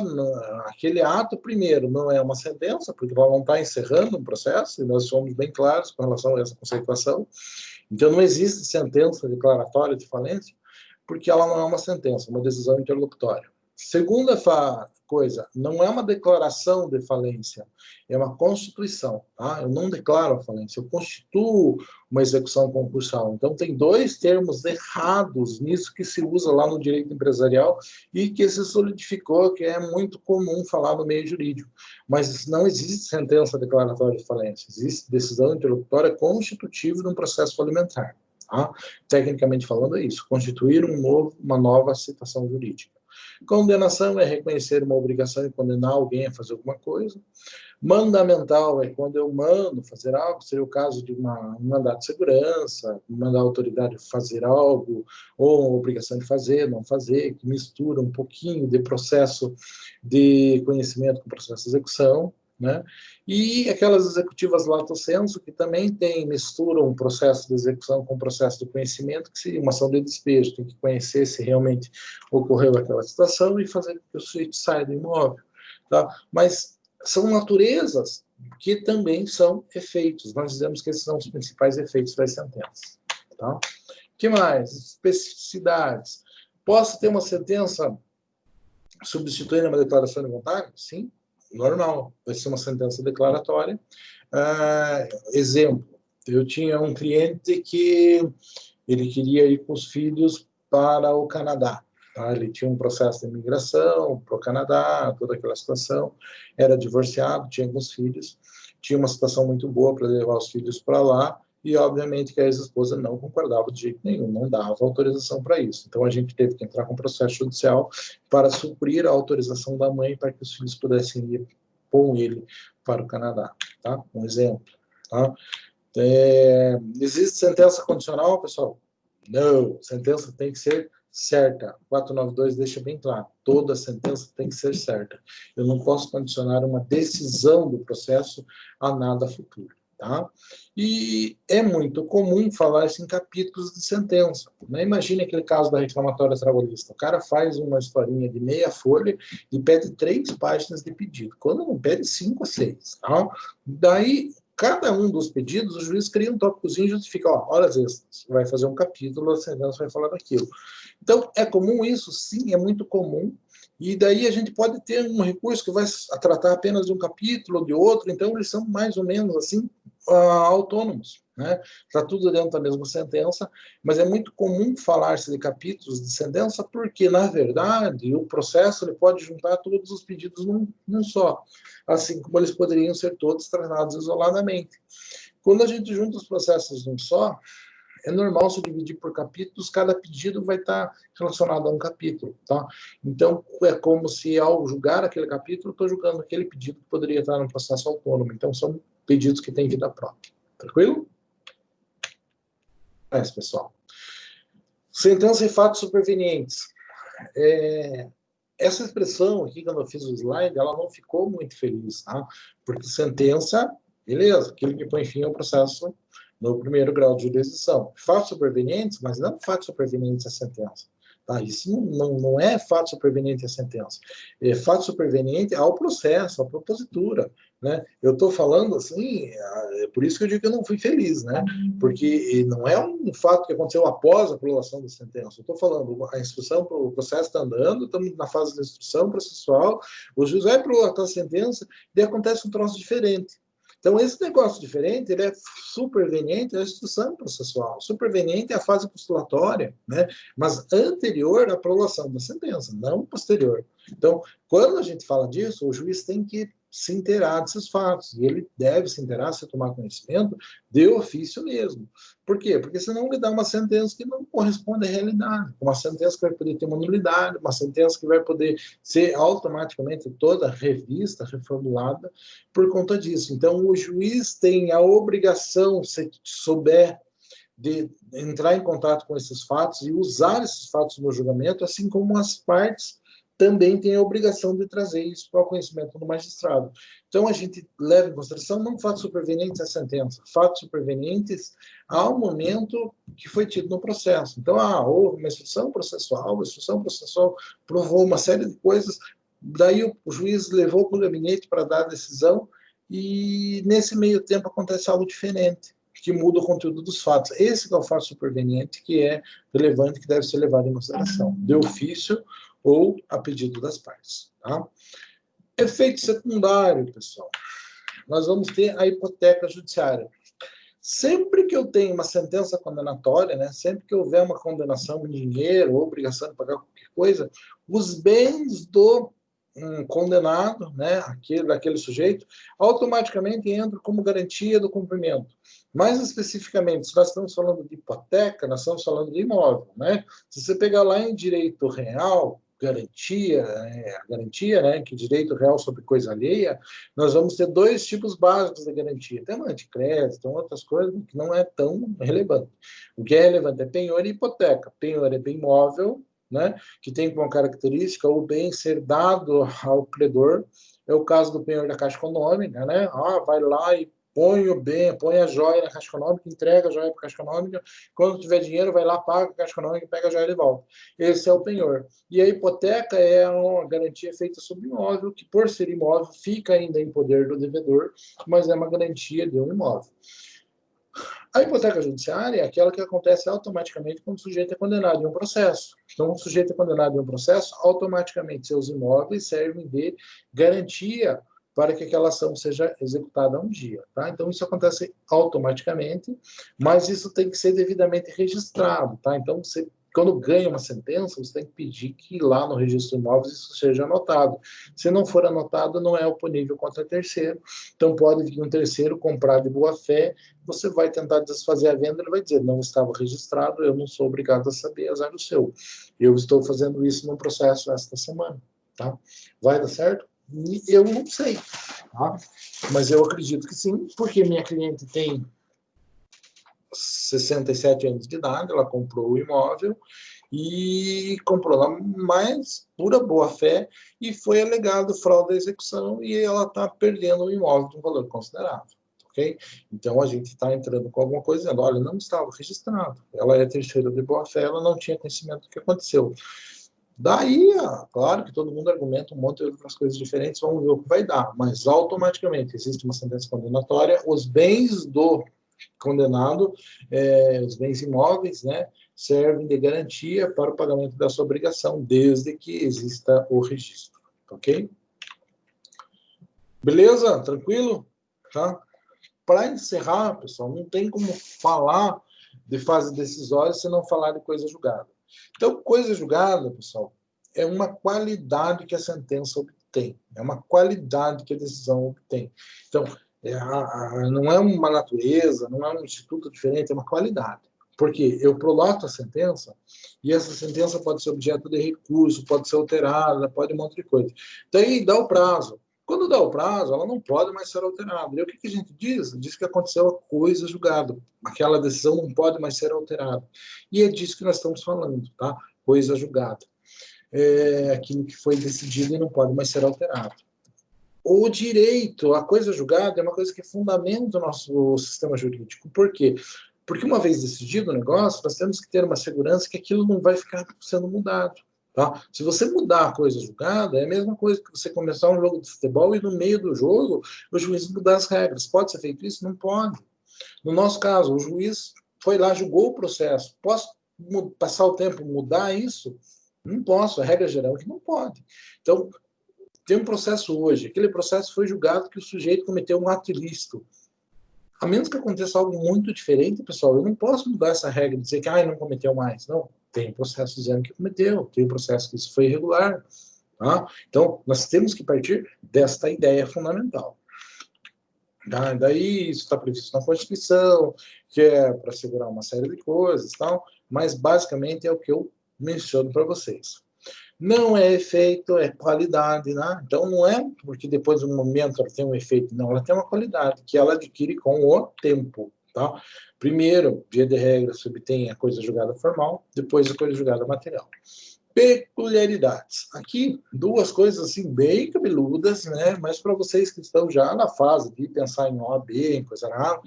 aquele ato primeiro, não é uma sentença, porque ela não está encerrando um processo, e nós somos bem claros com relação a essa conceituação. Então, não existe sentença declaratória de falência, porque ela não é uma sentença, é uma decisão interlocutória. Segunda coisa, não é uma declaração de falência, é uma constituição. Tá? Eu não declaro a falência, eu constituo uma execução concursal. Então, tem 2 termos errados nisso que se usa lá no direito empresarial e que se solidificou, que é muito comum falar no meio jurídico. Mas não existe sentença declaratória de falência, existe decisão interlocutória constitutiva de um processo falimentar. Tá? Tecnicamente falando, é isso: constituir uma nova situação jurídica. Condenação é reconhecer uma obrigação e condenar alguém a fazer alguma coisa. Mandamental é quando eu mando fazer algo, seria o caso de um mandato de segurança, mandar a autoridade fazer algo, ou uma obrigação de fazer, não fazer, que mistura um pouquinho de processo de conhecimento com processo de execução. né? E aquelas executivas lato sensu, que também misturam um processo de execução com um processo de conhecimento, que seria uma ação de despejo, tem que conhecer se realmente ocorreu aquela situação e fazer com que o sujeito saia do imóvel, tá? Mas são naturezas que também são efeitos. Nós dizemos que esses são os principais efeitos das sentenças, tá? O que mais? Especificidades. Posso ter uma sentença substituindo uma declaração involuntária? Sim, normal. Vai ser uma sentença declaratória. Exemplo, eu tinha um cliente que ele queria ir com os filhos para o Canadá. Tá? Ele tinha um processo de imigração para o Canadá, toda aquela situação. Era divorciado, tinha alguns filhos. Tinha uma situação muito boa para levar os filhos para lá. E, obviamente, que a ex-esposa não concordava de jeito nenhum, não dava autorização para isso. Então, a gente teve que entrar com processo judicial para suprir a autorização da mãe para que os filhos pudessem ir com ele para o Canadá. Tá? Um exemplo. Tá? Existe sentença condicional, pessoal? Não. Sentença tem que ser certa. 492 deixa bem claro. Toda sentença tem que ser certa. Eu não posso condicionar uma decisão do processo a nada futuro. Tá? E é muito comum falar isso em capítulos de sentença. Né? Imagine aquele caso da reclamatória trabalhista. O cara faz uma historinha de meia folha e pede 3 páginas de pedido. Quando não pede 5 ou 6. Tá? Daí, cada um dos pedidos, o juiz cria um tópicozinho e justifica, horas extras. Vai fazer um capítulo, a sentença vai falar daquilo. Então, é comum isso? Sim, é muito comum. E daí a gente pode ter um recurso que vai tratar apenas de um capítulo ou de outro, então eles são mais ou menos assim autônomos, né? Está tudo dentro da mesma sentença, mas é muito comum falar-se de capítulos de sentença porque, na verdade, o processo ele pode juntar todos os pedidos num só, assim como eles poderiam ser todos tratados isoladamente. Quando a gente junta os processos num só, é normal se dividir por capítulos, cada pedido vai estar relacionado a um capítulo, tá? Então, é como se ao julgar aquele capítulo, estou julgando aquele pedido que poderia estar no processo autônomo. Então, são pedidos que têm vida própria. Tranquilo? É isso, pessoal. Sentença e fatos supervenientes. Essa expressão aqui, quando eu fiz o slide, ela não ficou muito feliz, tá? Porque sentença, beleza, aquilo que põe fim ao processo no primeiro grau de jurisdição. Fatos supervenientes, mas não fatos supervenientes à sentença. Tá? Isso não é fato superveniente à sentença. É fato superveniente ao processo, à propositura. Né? Eu estou falando assim, é por isso que eu digo que eu não fui feliz, né? Porque não é um fato que aconteceu após a prolação da sentença. Eu estou falando, a instrução, o processo está andando, estamos na fase da instrução processual, o juiz vai prolatar a sentença e acontece um troço diferente. Então, esse negócio diferente, ele é superveniente à instrução processual, superveniente à fase postulatória, né? Mas anterior à prolação da sentença, não posterior. Então, quando a gente fala disso, o juiz tem que se inteirar desses fatos, e ele deve se inteirar, se tomar conhecimento, de ofício mesmo. Por quê? Porque senão ele dá uma sentença que não corresponde à realidade, uma sentença que vai poder ter uma nulidade, uma sentença que vai poder ser automaticamente toda revista, reformulada, por conta disso. Então, o juiz tem a obrigação, se souber, de entrar em contato com esses fatos e usar esses fatos no julgamento, assim como as partes também têm a obrigação de trazer isso para o conhecimento do magistrado. Então, a gente leva em consideração não fatos supervenientes à sentença, fatos supervenientes ao momento que foi tido no processo. Então, houve uma instrução processual, a instrução processual provou uma série de coisas, daí o juiz levou para o gabinete para dar a decisão e, nesse meio tempo, acontece algo diferente, que muda o conteúdo dos fatos. Esse é o fato superveniente que é relevante, que deve ser levado em consideração, de ofício ou a pedido das partes. Tá? Efeito secundário, pessoal. Nós vamos ter a hipoteca judiciária. Sempre que eu tenho uma sentença condenatória, né, sempre que houver uma condenação em dinheiro ou obrigação de pagar qualquer coisa, os bens do condenado, né, daquele sujeito, automaticamente entram como garantia do cumprimento. Mais especificamente, se nós estamos falando de hipoteca, nós estamos falando de imóvel. Né? Se você pegar lá em direito real, garantia, né, que direito real sobre coisa alheia, nós vamos ter 2 tipos básicos de garantia. Tem uma anticrédito, tem outras coisas que não é tão relevante. O que é relevante é penhor e hipoteca. Penhor é bem móvel, né, que tem como característica o bem ser dado ao credor É o caso do penhor da Caixa Econômica, né? Vai lá e põe a joia na Caixa Econômica, entrega a joia para a Caixa Econômica, quando tiver dinheiro, vai lá, paga a Caixa Econômica, pega a joia de volta. Esse é o penhor. E a hipoteca é uma garantia feita sobre imóvel, que por ser imóvel, fica ainda em poder do devedor, mas é uma garantia de um imóvel. A hipoteca judiciária é aquela que acontece automaticamente quando o sujeito é condenado em um processo. Então, o sujeito é condenado em um processo, automaticamente seus imóveis servem de garantia para que aquela ação seja executada um dia. Tá? Então, isso acontece automaticamente, mas isso tem que ser devidamente registrado. Tá? Então, quando ganha uma sentença, você tem que pedir que lá no registro de imóveis isso seja anotado. Se não for anotado, não é oponível contra terceiro. Então, pode vir um terceiro comprar de boa fé, você vai tentar desfazer a venda, ele vai dizer, não estava registrado, eu não sou obrigado a saber, azar do seu. Eu estou fazendo isso no processo esta semana. Tá? Vai dar certo? Eu não sei. Tá? Mas eu acredito que sim, porque minha cliente tem 67 anos de idade, ela comprou o imóvel e comprou na mais pura boa-fé e foi alegado fraude à execução e ela está perdendo o imóvel de um valor considerável. Okay? Então, a gente está entrando com alguma coisa dizendo, olha, não estava registrado. Ela é terceira de boa-fé, ela não tinha conhecimento do que aconteceu. Daí, claro que todo mundo argumenta um monte de outras coisas diferentes, vamos ver o que vai dar. Mas, automaticamente, existe uma sentença condenatória, os bens do condenado, os bens imóveis, né, servem de garantia para o pagamento da sua obrigação, desde que exista o registro. Ok? Beleza? Tranquilo? Tá? Para encerrar, pessoal, não tem como falar de fase decisória se não falar de coisa julgada. Então, coisa julgada, pessoal, é uma qualidade que a sentença obtém, é uma qualidade que a decisão obtém. Então, não é uma natureza, não é um instituto diferente, é uma qualidade. Porque eu proloto a sentença e essa sentença pode ser objeto de recurso, pode ser alterada, pode um monte de coisa. Daí dá o prazo. Quando dá o prazo, ela não pode mais ser alterada. E o que a gente diz? Diz que aconteceu a coisa julgada. Aquela decisão não pode mais ser alterada. E é disso que nós estamos falando, tá? Coisa julgada. É aquilo que foi decidido e não pode mais ser alterado. O direito, a coisa julgada, é uma coisa que fundamenta o nosso sistema jurídico. Por quê? Porque uma vez decidido o negócio, nós temos que ter uma segurança que aquilo não vai ficar sendo mudado. Tá? Se você mudar a coisa julgada, é a mesma coisa que você começar um jogo de futebol e no meio do jogo o juiz mudar as regras. Pode ser feito isso? Não pode. No nosso caso, o juiz foi lá, julgou o processo. Posso passar o tempo mudar isso? Não posso. A regra geral é que não pode. Então, tem um processo hoje. Aquele processo foi julgado que o sujeito cometeu um ato ilícito. A menos que aconteça algo muito diferente, pessoal, eu não posso mudar essa regra e dizer que não cometeu mais. Não, tem processo dizendo que cometeu, tem processo que isso foi irregular. Tá? Então, nós temos que partir desta ideia fundamental. Tá? Daí, isso está previsto na Constituição, que é para assegurar uma série de coisas, tal, mas basicamente é o que eu menciono para vocês. Não é efeito, é qualidade, né? Então não é porque depois de um momento ela tem um efeito, não, ela tem uma qualidade que ela adquire com o tempo, tá? Primeiro, via de regra, se obtém a coisa julgada formal, depois a coisa julgada material. Peculiaridades. Aqui, duas coisas assim bem cabeludas, né? Mas para vocês que estão já na fase de pensar em OAB, em coisa rara,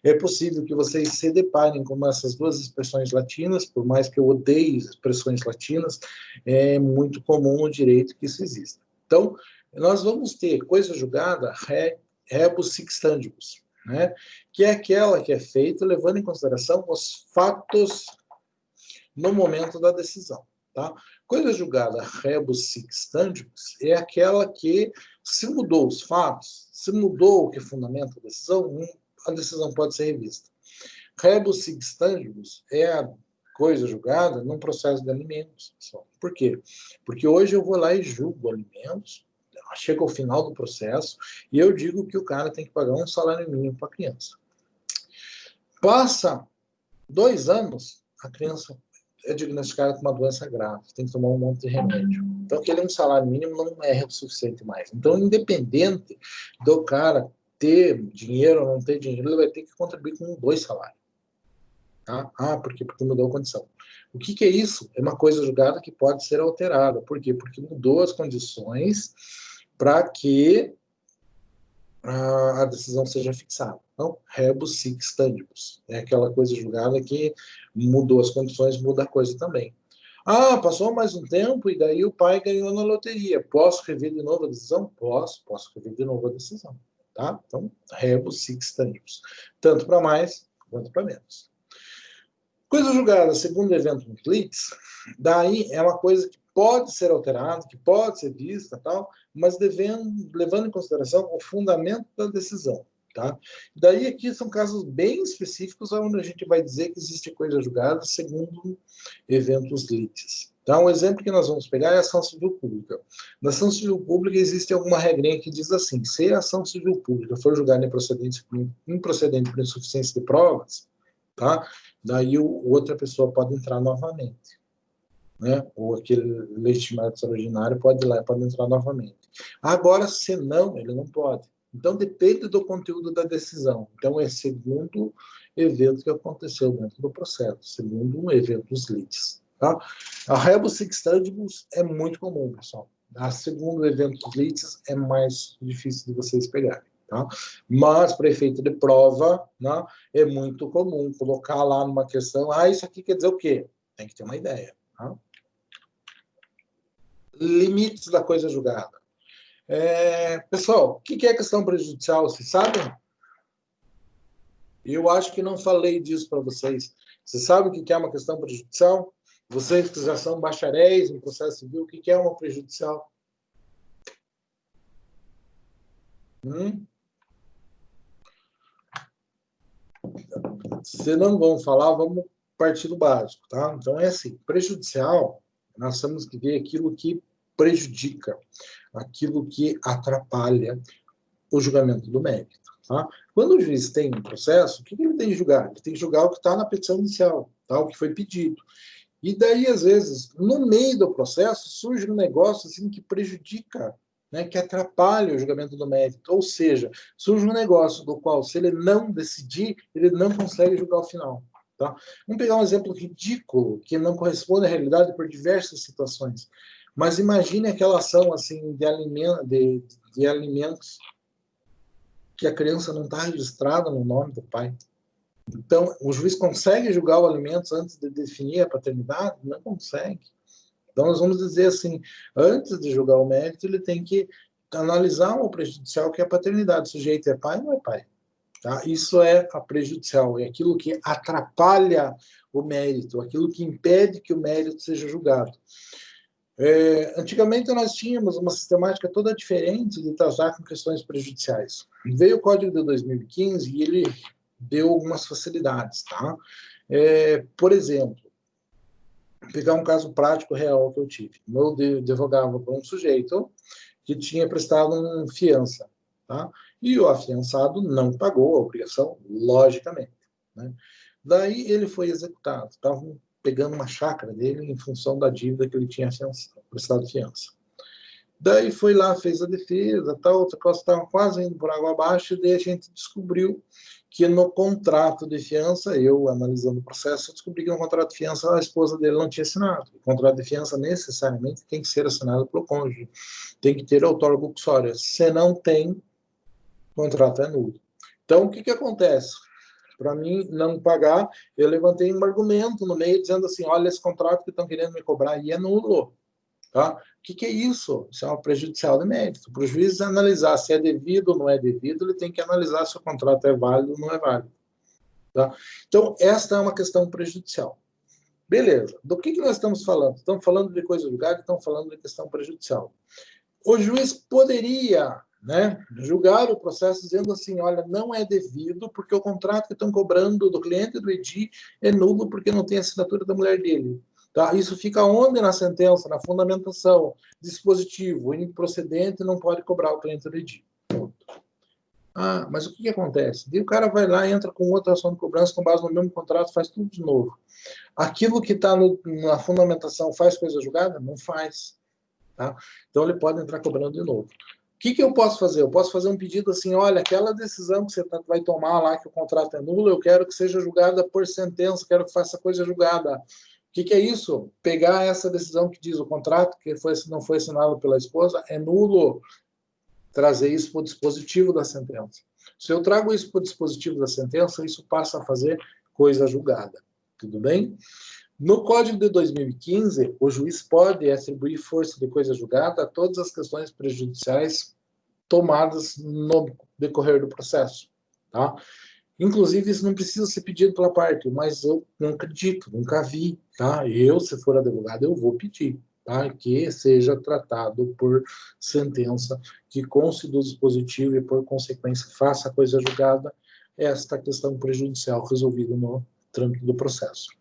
é possível que vocês se deparem com essas duas expressões latinas, por mais que eu odeie expressões latinas, é muito comum no direito que isso exista. Então, nós vamos ter coisa julgada rebus sic stantibus, né? Que é aquela que é feita levando em consideração os fatos no momento da decisão. Tá? Coisa julgada rebus sic stantibus é aquela que, se mudou os fatos, se mudou o que fundamenta a decisão pode ser revista. Rebus sic stantibus é a coisa julgada num processo de alimentos. Por quê? Porque hoje eu vou lá e julgo alimentos, chega ao final do processo e eu digo que o cara tem que pagar um salário mínimo para a criança. Passa 2 anos, a criança é diagnosticada com uma doença grave, tem que tomar um monte de remédio. Então, aquele um salário mínimo não é o suficiente mais. Então, independente do cara ter dinheiro ou não ter dinheiro, ele vai ter que contribuir com 2 salários. Tá? Porque mudou a condição. O que é isso? É uma coisa julgada que pode ser alterada. Por quê? Porque mudou as condições para que a decisão seja fixada. Então, rebus sic stantibus. É aquela coisa julgada que mudou as condições, muda a coisa também. Ah, passou mais um tempo e daí o pai ganhou na loteria. Posso rever de novo a decisão? Posso rever de novo a decisão. Tá? Então, rebus sic stantibus. Tanto para mais quanto para menos. Coisa julgada segundo evento nos litis, daí é uma coisa que pode ser alterada, que pode ser vista, tal, mas levando em consideração o fundamento da decisão. Tá? Daí aqui são casos bem específicos onde a gente vai dizer que existe coisa julgada segundo eventos litis. Tá? Um exemplo que nós vamos pegar é a ação civil pública. Na ação civil pública existe alguma regrinha que diz assim: se a ação civil pública for julgada improcedente por insuficiência de provas, tá? Daí outra pessoa pode entrar novamente, né? Ou aquele legitimado extraordinário pode ir lá e pode entrar novamente. Agora, se não, ele não pode. Então, depende do conteúdo da decisão. Então, é segundo evento que aconteceu dentro do processo, segundo um evento dos litis. Tá? A rebus sic stantibus é muito comum, pessoal. A segundo evento dos litis é mais difícil de vocês pegarem. Tá? Mas, para efeito de prova, né, é muito comum colocar lá numa questão, isso aqui quer dizer o quê? Tem que ter uma ideia. Tá? Limites da coisa julgada. Pessoal, o que é questão prejudicial? Vocês sabem? Eu acho que não falei disso para vocês. Vocês sabem o que é uma questão prejudicial? Vocês que já são bacharéis em processo civil, o que é uma prejudicial? Se não vão falar, vamos partir do básico, tá? Então é assim, prejudicial, nós temos que ver aquilo que prejudica, aquilo que atrapalha o julgamento do mérito, tá? Quando o juiz tem um processo, o que ele tem que julgar? Ele tem que julgar o que está na petição inicial, tá? O que foi pedido. E daí, às vezes, no meio do processo, surge um negócio assim que prejudica, né, que atrapalha o julgamento do mérito. Ou seja, surge um negócio do qual, se ele não decidir, ele não consegue julgar o final. Tá? Vamos pegar um exemplo ridículo, que não corresponde à realidade por diversas situações. Mas imagine aquela ação assim, de alimentos que a criança não está registrada no nome do pai. Então, o juiz consegue julgar o alimento antes de definir a paternidade? Não consegue. Então, nós vamos dizer assim, antes de julgar o mérito, ele tem que analisar o prejudicial que é a paternidade. O sujeito é pai ou não é pai? Tá? Isso é a prejudicial, é aquilo que atrapalha o mérito, aquilo que impede que o mérito seja julgado. Antigamente nós tínhamos uma sistemática toda diferente de tratar com questões prejudiciais. Veio o Código de 2015 e ele deu algumas facilidades, tá? Por exemplo, pegar um caso prático real que eu tive. Eu advogava com um sujeito que tinha prestado uma fiança, tá? E o afiançado não pagou a obrigação, logicamente, né? Daí ele foi executado. Estavam pegando uma chácara dele em função da dívida que ele tinha prestado fiança. Daí foi lá, fez a defesa, tal, outra coisa estava quase indo por água abaixo, e daí a gente descobriu que no contrato de fiança, eu analisando o processo, descobri que no contrato de fiança a esposa dele não tinha assinado. O contrato de fiança necessariamente tem que ser assinado pelo cônjuge, tem que ter outorga uxória. Se não tem, o contrato é nulo. Então, o que acontece? Para mim não pagar, eu levantei um argumento no meio dizendo assim, olha, esse contrato que estão querendo me cobrar aí é nulo. Tá? O que é isso? Isso é uma prejudicial de mérito. Para o juiz analisar se é devido ou não é devido, ele tem que analisar se o contrato é válido ou não é válido. Tá? Então, esta é uma questão prejudicial. Beleza. Do que nós estamos falando? Estamos falando de coisa julgada, estamos falando de questão prejudicial. O juiz poderia, né, julgar o processo dizendo assim, olha, não é devido porque o contrato que estão cobrando do cliente do EDI é nulo porque não tem assinatura da mulher dele. Tá? Isso fica onde na sentença, na fundamentação, dispositivo, improcedente, não pode cobrar o cliente do EDI. Mas o que acontece? E o cara vai lá, entra com outra ação de cobrança com base no mesmo contrato, faz tudo de novo. Aquilo que está na fundamentação faz coisa julgada? Não faz. Tá? Então ele pode entrar cobrando de novo. O que eu posso fazer? Eu posso fazer um pedido assim, olha, aquela decisão que você vai tomar lá, que o contrato é nulo, eu quero que seja julgada por sentença, quero que faça coisa julgada. O que é isso? Pegar essa decisão que diz o contrato, que não foi assinado pela esposa, é nulo. trazer isso para o dispositivo da sentença. Se eu trago isso para o dispositivo da sentença, isso passa a fazer coisa julgada. Tudo bem? No Código de 2015, o juiz pode atribuir força de coisa julgada a todas as questões prejudiciais tomadas no decorrer do processo. Tá? Inclusive, isso não precisa ser pedido pela parte, mas eu não acredito, nunca vi. Tá? Eu, se for advogado, eu vou pedir. Tá? Que seja tratado por sentença, que conste do dispositivo e, por consequência, faça a coisa julgada, esta questão prejudicial resolvida no trâmite do processo.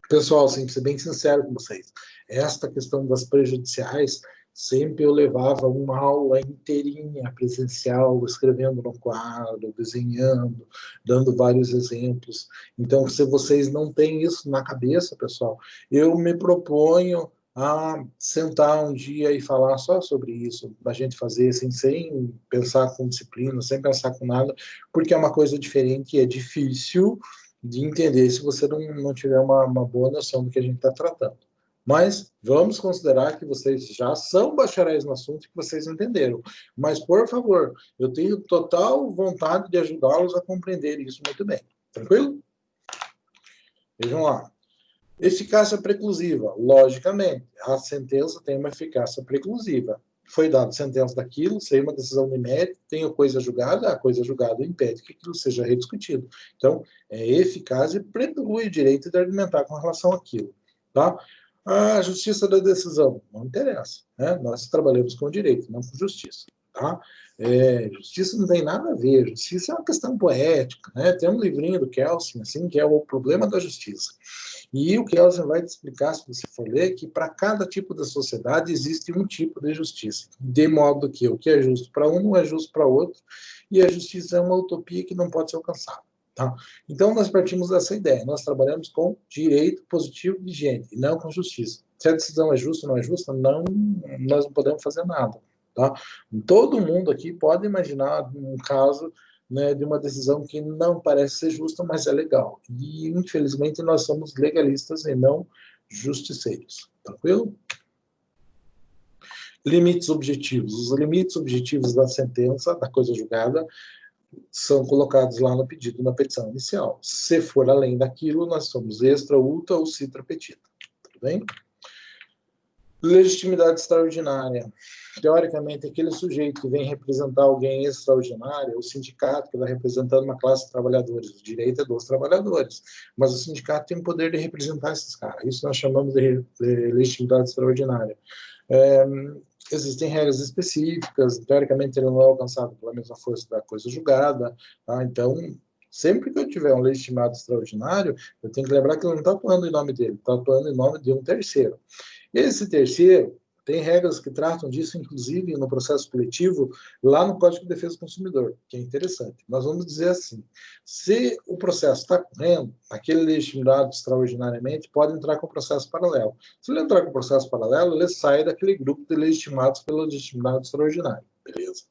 Pessoal, sempre ser bem sincero com vocês, esta questão das prejudiciais, sempre eu levava uma aula inteirinha presencial, escrevendo no quadro, desenhando, dando vários exemplos. Então, se vocês não têm isso na cabeça, pessoal, eu me proponho a sentar um dia e falar só sobre isso, a gente fazer assim, sem pensar com disciplina, sem pensar com nada, porque é uma coisa diferente e é difícil de entender se você não tiver uma boa noção do que a gente está tratando. Mas vamos considerar que vocês já são bacharéis no assunto e que vocês entenderam. Mas, por favor, eu tenho total vontade de ajudá-los a compreender isso muito bem. Tranquilo? Vejam lá. Eficácia preclusiva. Logicamente, a sentença tem uma eficácia preclusiva. Foi dada sentença daquilo, saiu uma decisão de mérito, tem a coisa julgada impede que aquilo seja rediscutido. Então, é eficaz e preclui o direito de argumentar com relação àquilo. Tá? A justiça da decisão, não interessa. Né? Nós trabalhamos com direito, não com justiça. Tá? Justiça não tem nada a ver, justiça é uma questão poética. Né? Tem um livrinho do Kelsen, assim, que é o problema da justiça. E o Kelsen vai te explicar, se você for ler, que para cada tipo de sociedade existe um tipo de justiça. De modo que o que é justo para um não é justo para outro, e a justiça é uma utopia que não pode ser alcançada. Tá? Então, nós partimos dessa ideia. Nós trabalhamos com direito positivo vigente, e não com justiça. Se a decisão é justa ou não é justa, nós não podemos fazer nada. Tá? Todo mundo aqui pode imaginar um caso, né, de uma decisão que não parece ser justa, mas é legal. E, infelizmente, nós somos legalistas e não justiceiros. Tranquilo? Limites objetivos. Os limites objetivos da sentença, da coisa julgada, são colocados lá no pedido, na petição inicial. Se for além daquilo, nós somos extra, ultra ou citra petita. Tudo bem? Legitimidade extraordinária. Teoricamente, aquele sujeito que vem representar alguém extraordinário, o sindicato que vai representando uma classe de trabalhadores, o direito é dos trabalhadores, mas o sindicato tem o poder de representar esses caras. Isso nós chamamos de legitimidade extraordinária. Existem regras específicas, teoricamente ele não é alcançado pela mesma força da coisa julgada, tá? Então, sempre que eu tiver um legitimado extraordinário, eu tenho que lembrar que ele não está atuando em nome dele, está atuando em nome de um terceiro. Esse terceiro, tem regras que tratam disso, inclusive no processo coletivo, lá no Código de Defesa do Consumidor, que é interessante. Nós vamos dizer assim, se o processo está correndo, aquele legitimado extraordinariamente pode entrar com processo paralelo. Se ele entrar com processo paralelo, ele sai daquele grupo de legitimados pelo legitimado extraordinário. Beleza?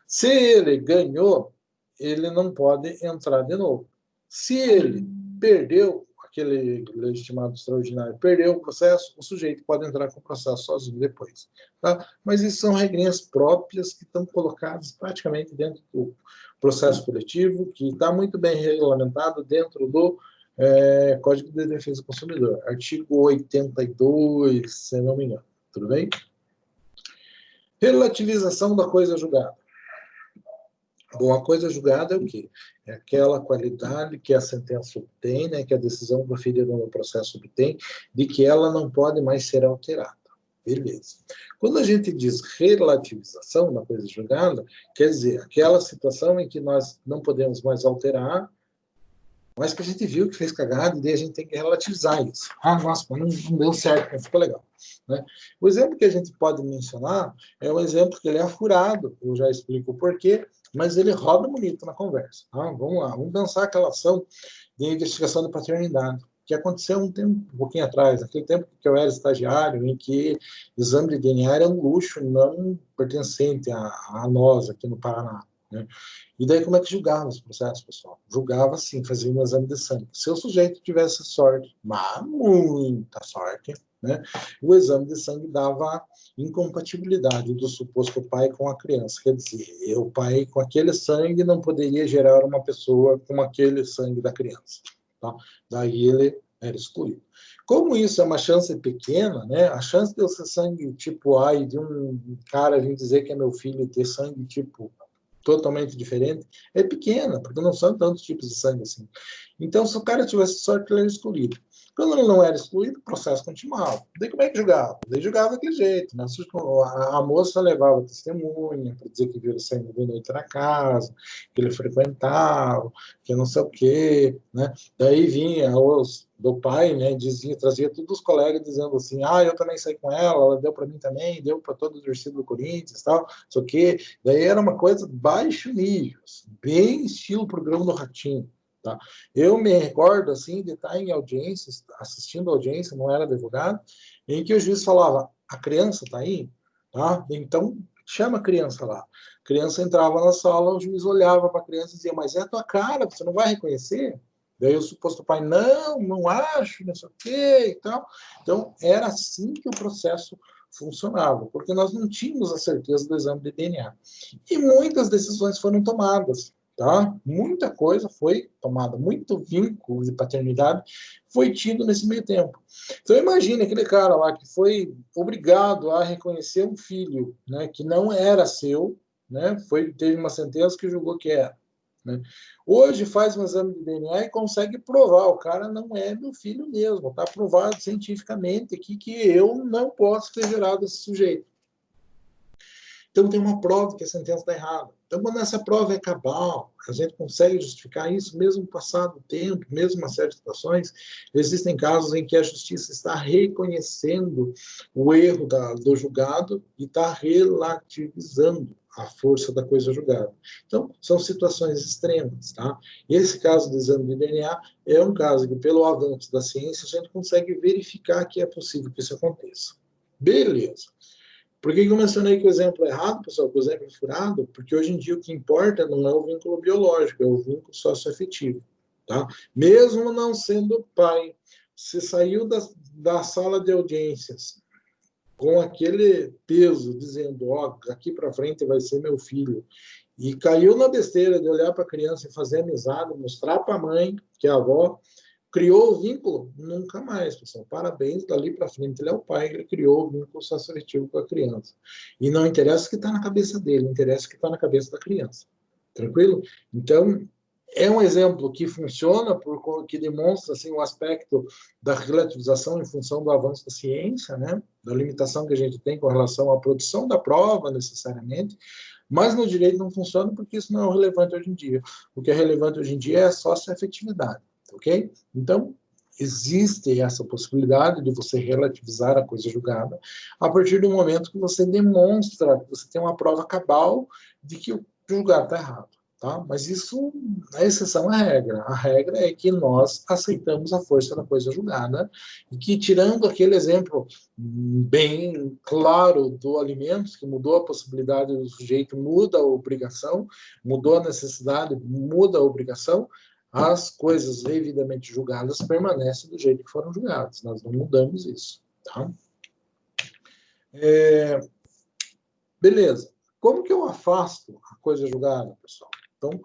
Se ele ganhou, ele não pode entrar de novo. Se ele perdeu, aquele legitimado extraordinário perdeu o processo, o sujeito pode entrar com o processo sozinho depois. Tá? Mas isso são regrinhas próprias que estão colocadas praticamente dentro do processo coletivo, que está muito bem regulamentado dentro do Código de Defesa do Consumidor, artigo 82, se não me engano. Tudo bem? Relativização da coisa julgada. Bom, a coisa julgada é o quê? É aquela qualidade que a sentença obtém, né, que a decisão proferida no processo obtém, de que ela não pode mais ser alterada. Beleza. Quando a gente diz relativização da coisa julgada, quer dizer, aquela situação em que nós não podemos mais alterar, mas que a gente viu que fez cagada e daí a gente tem que relativizar isso. Ah, nossa, mas não deu certo, não ficou legal. Né? O exemplo que a gente pode mencionar é um exemplo que ele é afurado, eu já explico o porquê, mas ele roda bonito na conversa. Tá? Vamos lá, vamos pensar aquela ação de investigação de paternidade, que aconteceu um pouquinho atrás, naquele tempo que eu era estagiário, em que exame de DNA era um luxo não pertencente a nós aqui no Paraná. Né? E daí como é que julgava os processos, pessoal? Julgava assim, fazia um exame de sangue. Se o sujeito tivesse sorte, mas muita sorte, né? O exame de sangue dava incompatibilidade do suposto pai com a criança. Quer dizer, o pai com aquele sangue não poderia gerar uma pessoa com aquele sangue da criança. Tá? Daí ele era excluído. Como isso é uma chance pequena, né? A chance de eu ser sangue tipo A e de um cara vir dizer que é meu filho e ter sangue tipo totalmente diferente, é pequena, porque não são tantos tipos de sangue assim. Então, se o cara tivesse sorte, ele era excluído. Quando ele não era excluído, o processo continuava. Daí como é que julgava? Daí julgava daquele jeito, né? A moça levava testemunha para dizer que viu ele saindo de noite na casa, que ele frequentava, que não sei o quê, né? Daí vinha do pai, né, trazia todos os colegas dizendo assim, eu também saí com ela deu para mim também, deu para todo o torcedor do Corinthians, tal, não sei o quê. Daí era uma coisa baixo nível, assim, bem estilo programa do Ratinho. Tá? Eu me recordo assim de estar em audiências, assistindo a audiência, não era advogado, em que o juiz falava, a criança está aí? Tá? Então, chama a criança lá. A criança entrava na sala, o juiz olhava para a criança e dizia, mas é a tua cara, você não vai reconhecer? Daí o suposto pai, não acho, não sei o quê e tal. Então, era assim que o processo funcionava, porque nós não tínhamos a certeza do exame de DNA. E muitas decisões foram tomadas. Tá? Muita coisa foi tomada, muito vínculo de paternidade foi tido nesse meio tempo. Então imagine aquele cara lá que foi obrigado a reconhecer um filho, né, que não era seu, né, teve uma sentença que julgou que era. Né? Hoje faz um exame de DNA e consegue provar, o cara não é meu filho mesmo, está provado cientificamente aqui que eu não posso ter gerado esse sujeito. Então, tem uma prova que a sentença está errada. Então, quando essa prova é cabal, a gente consegue justificar isso, mesmo passado o tempo, mesmo em certas situações, existem casos em que a justiça está reconhecendo o erro do julgado e está relativizando a força da coisa julgada. Então, são situações extremas, tá? E esse caso do exame de DNA é um caso que, pelo avanço da ciência, a gente consegue verificar que é possível que isso aconteça. Beleza. Por que eu mencionei que o exemplo é errado, pessoal, que o exemplo é furado? Porque hoje em dia o que importa não é o vínculo biológico, é o vínculo socioafetivo. Tá? Mesmo não sendo pai, se saiu da sala de audiências com aquele peso, dizendo, aqui para frente vai ser meu filho, e caiu na besteira de olhar para a criança e fazer amizade, mostrar para a mãe, que é a avó, criou o vínculo? Nunca mais, pessoal. Parabéns, dali para frente ele é o pai, ele criou o vínculo socioafetivo com a criança. E não interessa o que está na cabeça dele, interessa o que está na cabeça da criança. Tranquilo? Então, é um exemplo que funciona, que demonstra assim, o aspecto da relativização em função do avanço da ciência, né? Da limitação que a gente tem com relação à produção da prova, necessariamente, mas no direito não funciona porque isso não é relevante hoje em dia. O que é relevante hoje em dia é a socioafetividade. Ok? Então, existe essa possibilidade de você relativizar a coisa julgada a partir do momento que você demonstra, que você tem uma prova cabal de que o julgado está errado. Tá? Mas isso é exceção à regra. A regra é que nós aceitamos a força da coisa julgada e que, tirando aquele exemplo bem claro do alimentos, que mudou a possibilidade do sujeito, muda a obrigação, mudou a necessidade, muda a obrigação, as coisas devidamente julgadas permanecem do jeito que foram julgadas. Nós não mudamos isso. Tá? Beleza. Como que eu afasto a coisa julgada, pessoal? Então,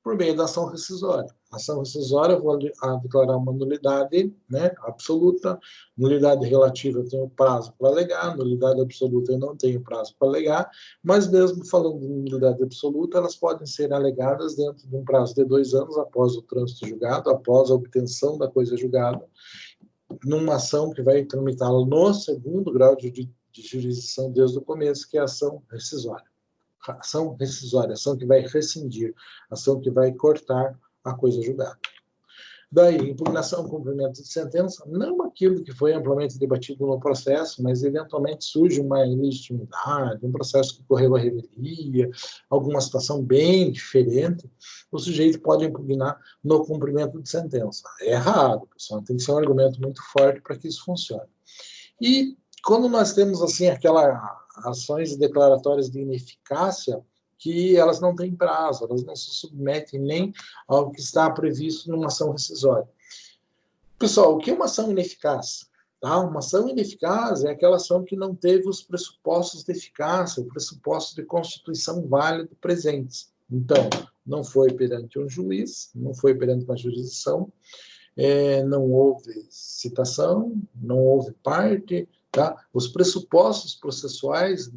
por meio da ação rescisória. A ação rescisória, eu vou declarar uma nulidade, né, absoluta, nulidade relativa eu tenho prazo para alegar, nulidade absoluta eu não tenho prazo para alegar, mas mesmo falando de nulidade absoluta, elas podem ser alegadas dentro de um prazo de 2 anos após o trânsito julgado, após a obtenção da coisa julgada, numa ação que vai tramitá-la no 2º grau de jurisdição desde o começo, que é a ação rescisória. Ação rescisória, ação que vai rescindir, ação que vai cortar a coisa julgada. Daí, impugnação, cumprimento de sentença, não aquilo que foi amplamente debatido no processo, mas eventualmente surge uma ilegitimidade, um processo que correu a revelia, alguma situação bem diferente, o sujeito pode impugnar no cumprimento de sentença. É errado, pessoal, tem que ser um argumento muito forte para que isso funcione. E quando nós temos assim aquelas ações declaratórias de ineficácia, que elas não têm prazo, elas não se submetem nem ao que está previsto numa ação rescisória. Pessoal, o que é uma ação ineficaz? Tá? Uma ação ineficaz é aquela ação que não teve os pressupostos de eficácia, o pressuposto de constituição válido presentes. Então, não foi perante um juiz, não foi perante uma jurisdição, não houve citação, não houve parte, tá? Os pressupostos processuais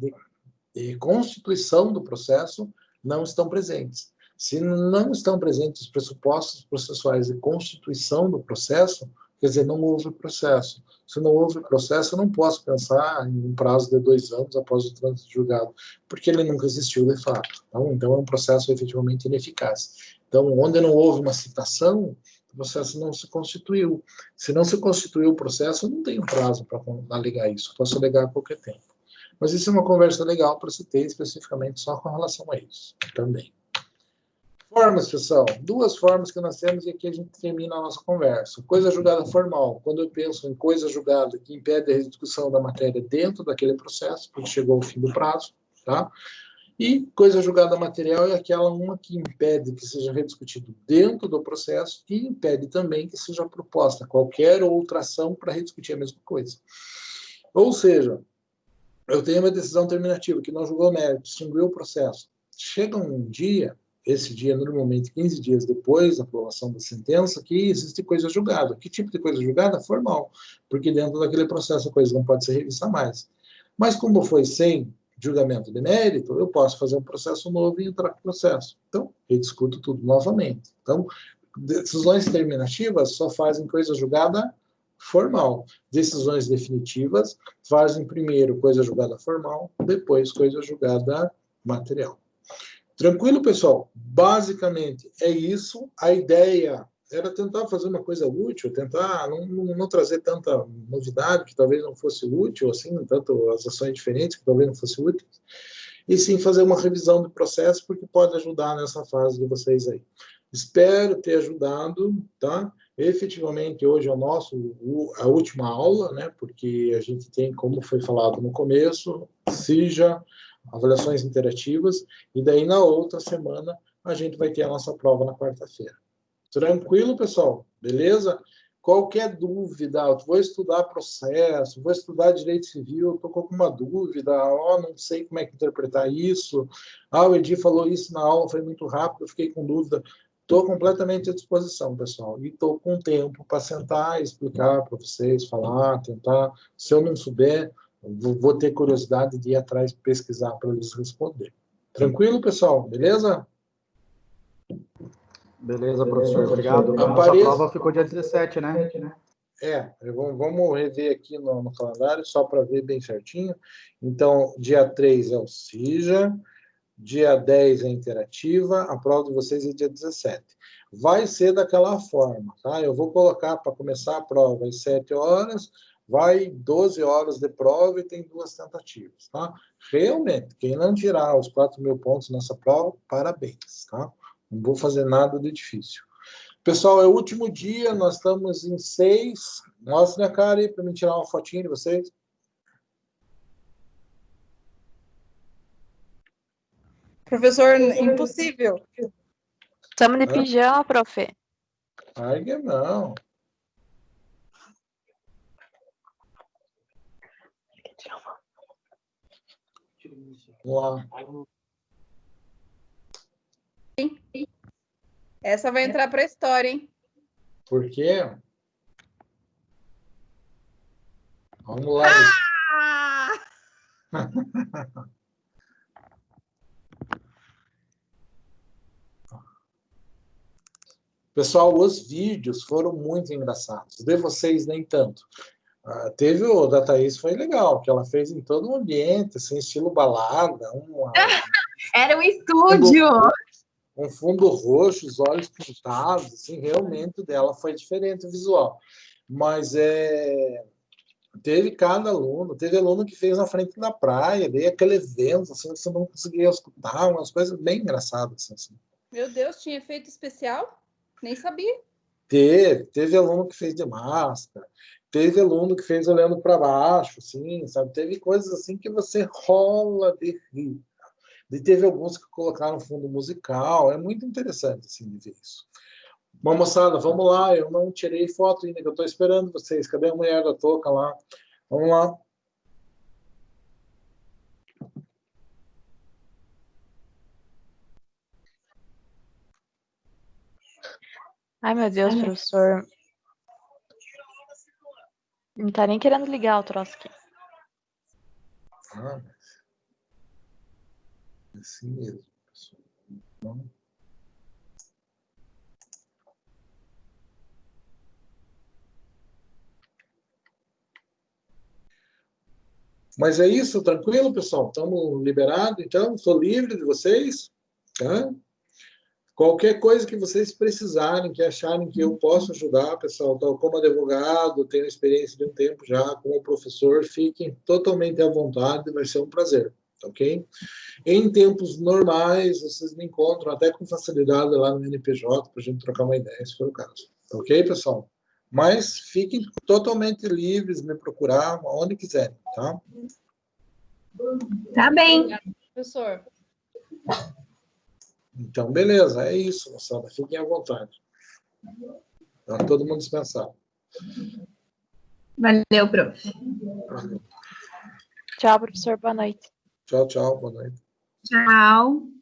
de constituição do processo não estão presentes. Se não estão presentes os pressupostos processuais de constituição do processo, quer dizer, não houve processo. Se não houve processo, eu não posso pensar em um prazo de 2 anos após o trânsito julgado, porque ele nunca existiu de fato. Então é um processo efetivamente ineficaz. Então, onde não houve uma citação, o processo não se constituiu. Se não se constituiu o processo, eu não tenho prazo para alegar isso. Posso alegar a qualquer tempo. Mas isso é uma conversa legal para se ter especificamente só com relação a isso também. Formas, pessoal. 2 formas que nós temos e aqui a gente termina a nossa conversa. Coisa julgada formal. Quando eu penso em coisa julgada que impede a rediscussão da matéria dentro daquele processo, porque chegou ao fim do prazo, tá? E coisa julgada material é aquela uma que impede que seja rediscutido dentro do processo e impede também que seja proposta qualquer outra ação para rediscutir a mesma coisa. Ou seja, eu tenho uma decisão terminativa que não julgou mérito, extinguiu o processo. Chega um dia, esse dia normalmente 15 dias depois da aprovação da sentença, que existe coisa julgada. Que tipo de coisa julgada? Formal, porque dentro daquele processo a coisa não pode ser revista mais. Mas como foi sem julgamento de mérito, eu posso fazer um processo novo e entrar com o processo. Então, rediscuto tudo novamente. Então, decisões terminativas só fazem coisa julgada formal. Decisões definitivas fazem primeiro coisa julgada formal, depois coisa julgada material. Tranquilo, pessoal? Basicamente é isso. A ideia era tentar fazer uma coisa útil, tentar não trazer tanta novidade que talvez não fosse útil, assim, tanto as ações diferentes que talvez não fosse útil, e sim fazer uma revisão do processo, porque pode ajudar nessa fase de vocês aí. Espero ter ajudado, tá? Efetivamente, hoje é a última aula, né? Porque a gente tem, como foi falado no começo, SIJA, avaliações interativas, e daí na outra semana a gente vai ter a nossa prova na quarta-feira. Tranquilo, pessoal? Beleza? Qualquer dúvida, vou estudar processo, vou estudar direito civil, estou com alguma dúvida, não sei como é que interpretar isso, o Edi falou isso na aula, foi muito rápido, eu fiquei com dúvida. Estou completamente à disposição, pessoal, e estou com tempo para sentar, explicar para vocês, falar, tentar. Se eu não souber, vou ter curiosidade de ir atrás, pesquisar para eles responder. Tranquilo, pessoal? Beleza? Beleza, professor. Obrigado. A nossa prova ficou dia 17, né? Vamos rever aqui no calendário, só para ver bem certinho. Então, dia 3 é o SIJA, dia 10 é interativa, a prova de vocês é dia 17. Vai ser daquela forma, tá? Eu vou colocar para começar a prova às 7 horas, vai 12 horas de prova e tem 2 tentativas, tá? Realmente, quem não tirar os 4.000 pontos nessa prova, parabéns, tá? Não vou fazer nada de difícil. Pessoal, é o último dia, nós estamos em 6. Mostra a cara aí para me tirar uma fotinha de vocês. Professor, impossível. Estamos de pijama, prof. Ai, que não. Vamos lá. Essa vai entrar para a história, hein? Por quê? Vamos lá. Pessoal, os vídeos foram muito engraçados. De vocês, nem tanto. Teve o da Thaís, foi legal, que ela fez em todo um ambiente, assim, estilo balada. Era um estúdio! Um fundo roxo, os olhos pintados, assim, realmente dela foi diferente o visual. Mas teve cada aluno, teve aluno que fez na frente da praia, veio aquele evento, assim, você não conseguia escutar, umas coisas bem engraçadas. Assim. Meu Deus, tinha efeito especial? Nem sabia. Teve aluno que fez de máscara, teve aluno que fez olhando para baixo, assim, sabe? Teve coisas assim que você rola de rir. E teve alguns que colocaram fundo musical, é muito interessante assim, de ver isso. Bom, moçada, vamos lá. Eu não tirei foto ainda, que eu estou esperando vocês. Cadê a mulher da touca lá? Vamos lá. Ai, meu Deus, professor. Não tá nem querendo ligar o troço aqui. Ah, é assim mesmo, pessoal. Então, mas é isso, tranquilo, pessoal? Estamos liberados, então? Sou livre de vocês, tá? Qualquer coisa que vocês precisarem, que acharem que eu posso ajudar, pessoal, então, como advogado, tenho experiência de um tempo já, como professor, fiquem totalmente à vontade, vai ser um prazer, ok? Em tempos normais, vocês me encontram até com facilidade lá no NPJ, para a gente trocar uma ideia, se for o caso. Ok, pessoal? Mas fiquem totalmente livres, me procurar onde quiserem, tá? Tá bem. Obrigada, professor. Então, beleza, é isso, moçada. Fiquem à vontade. Tá todo mundo dispensado. Valeu, prof. Tchau, professor. Boa noite. Tchau, tchau. Boa noite. Tchau.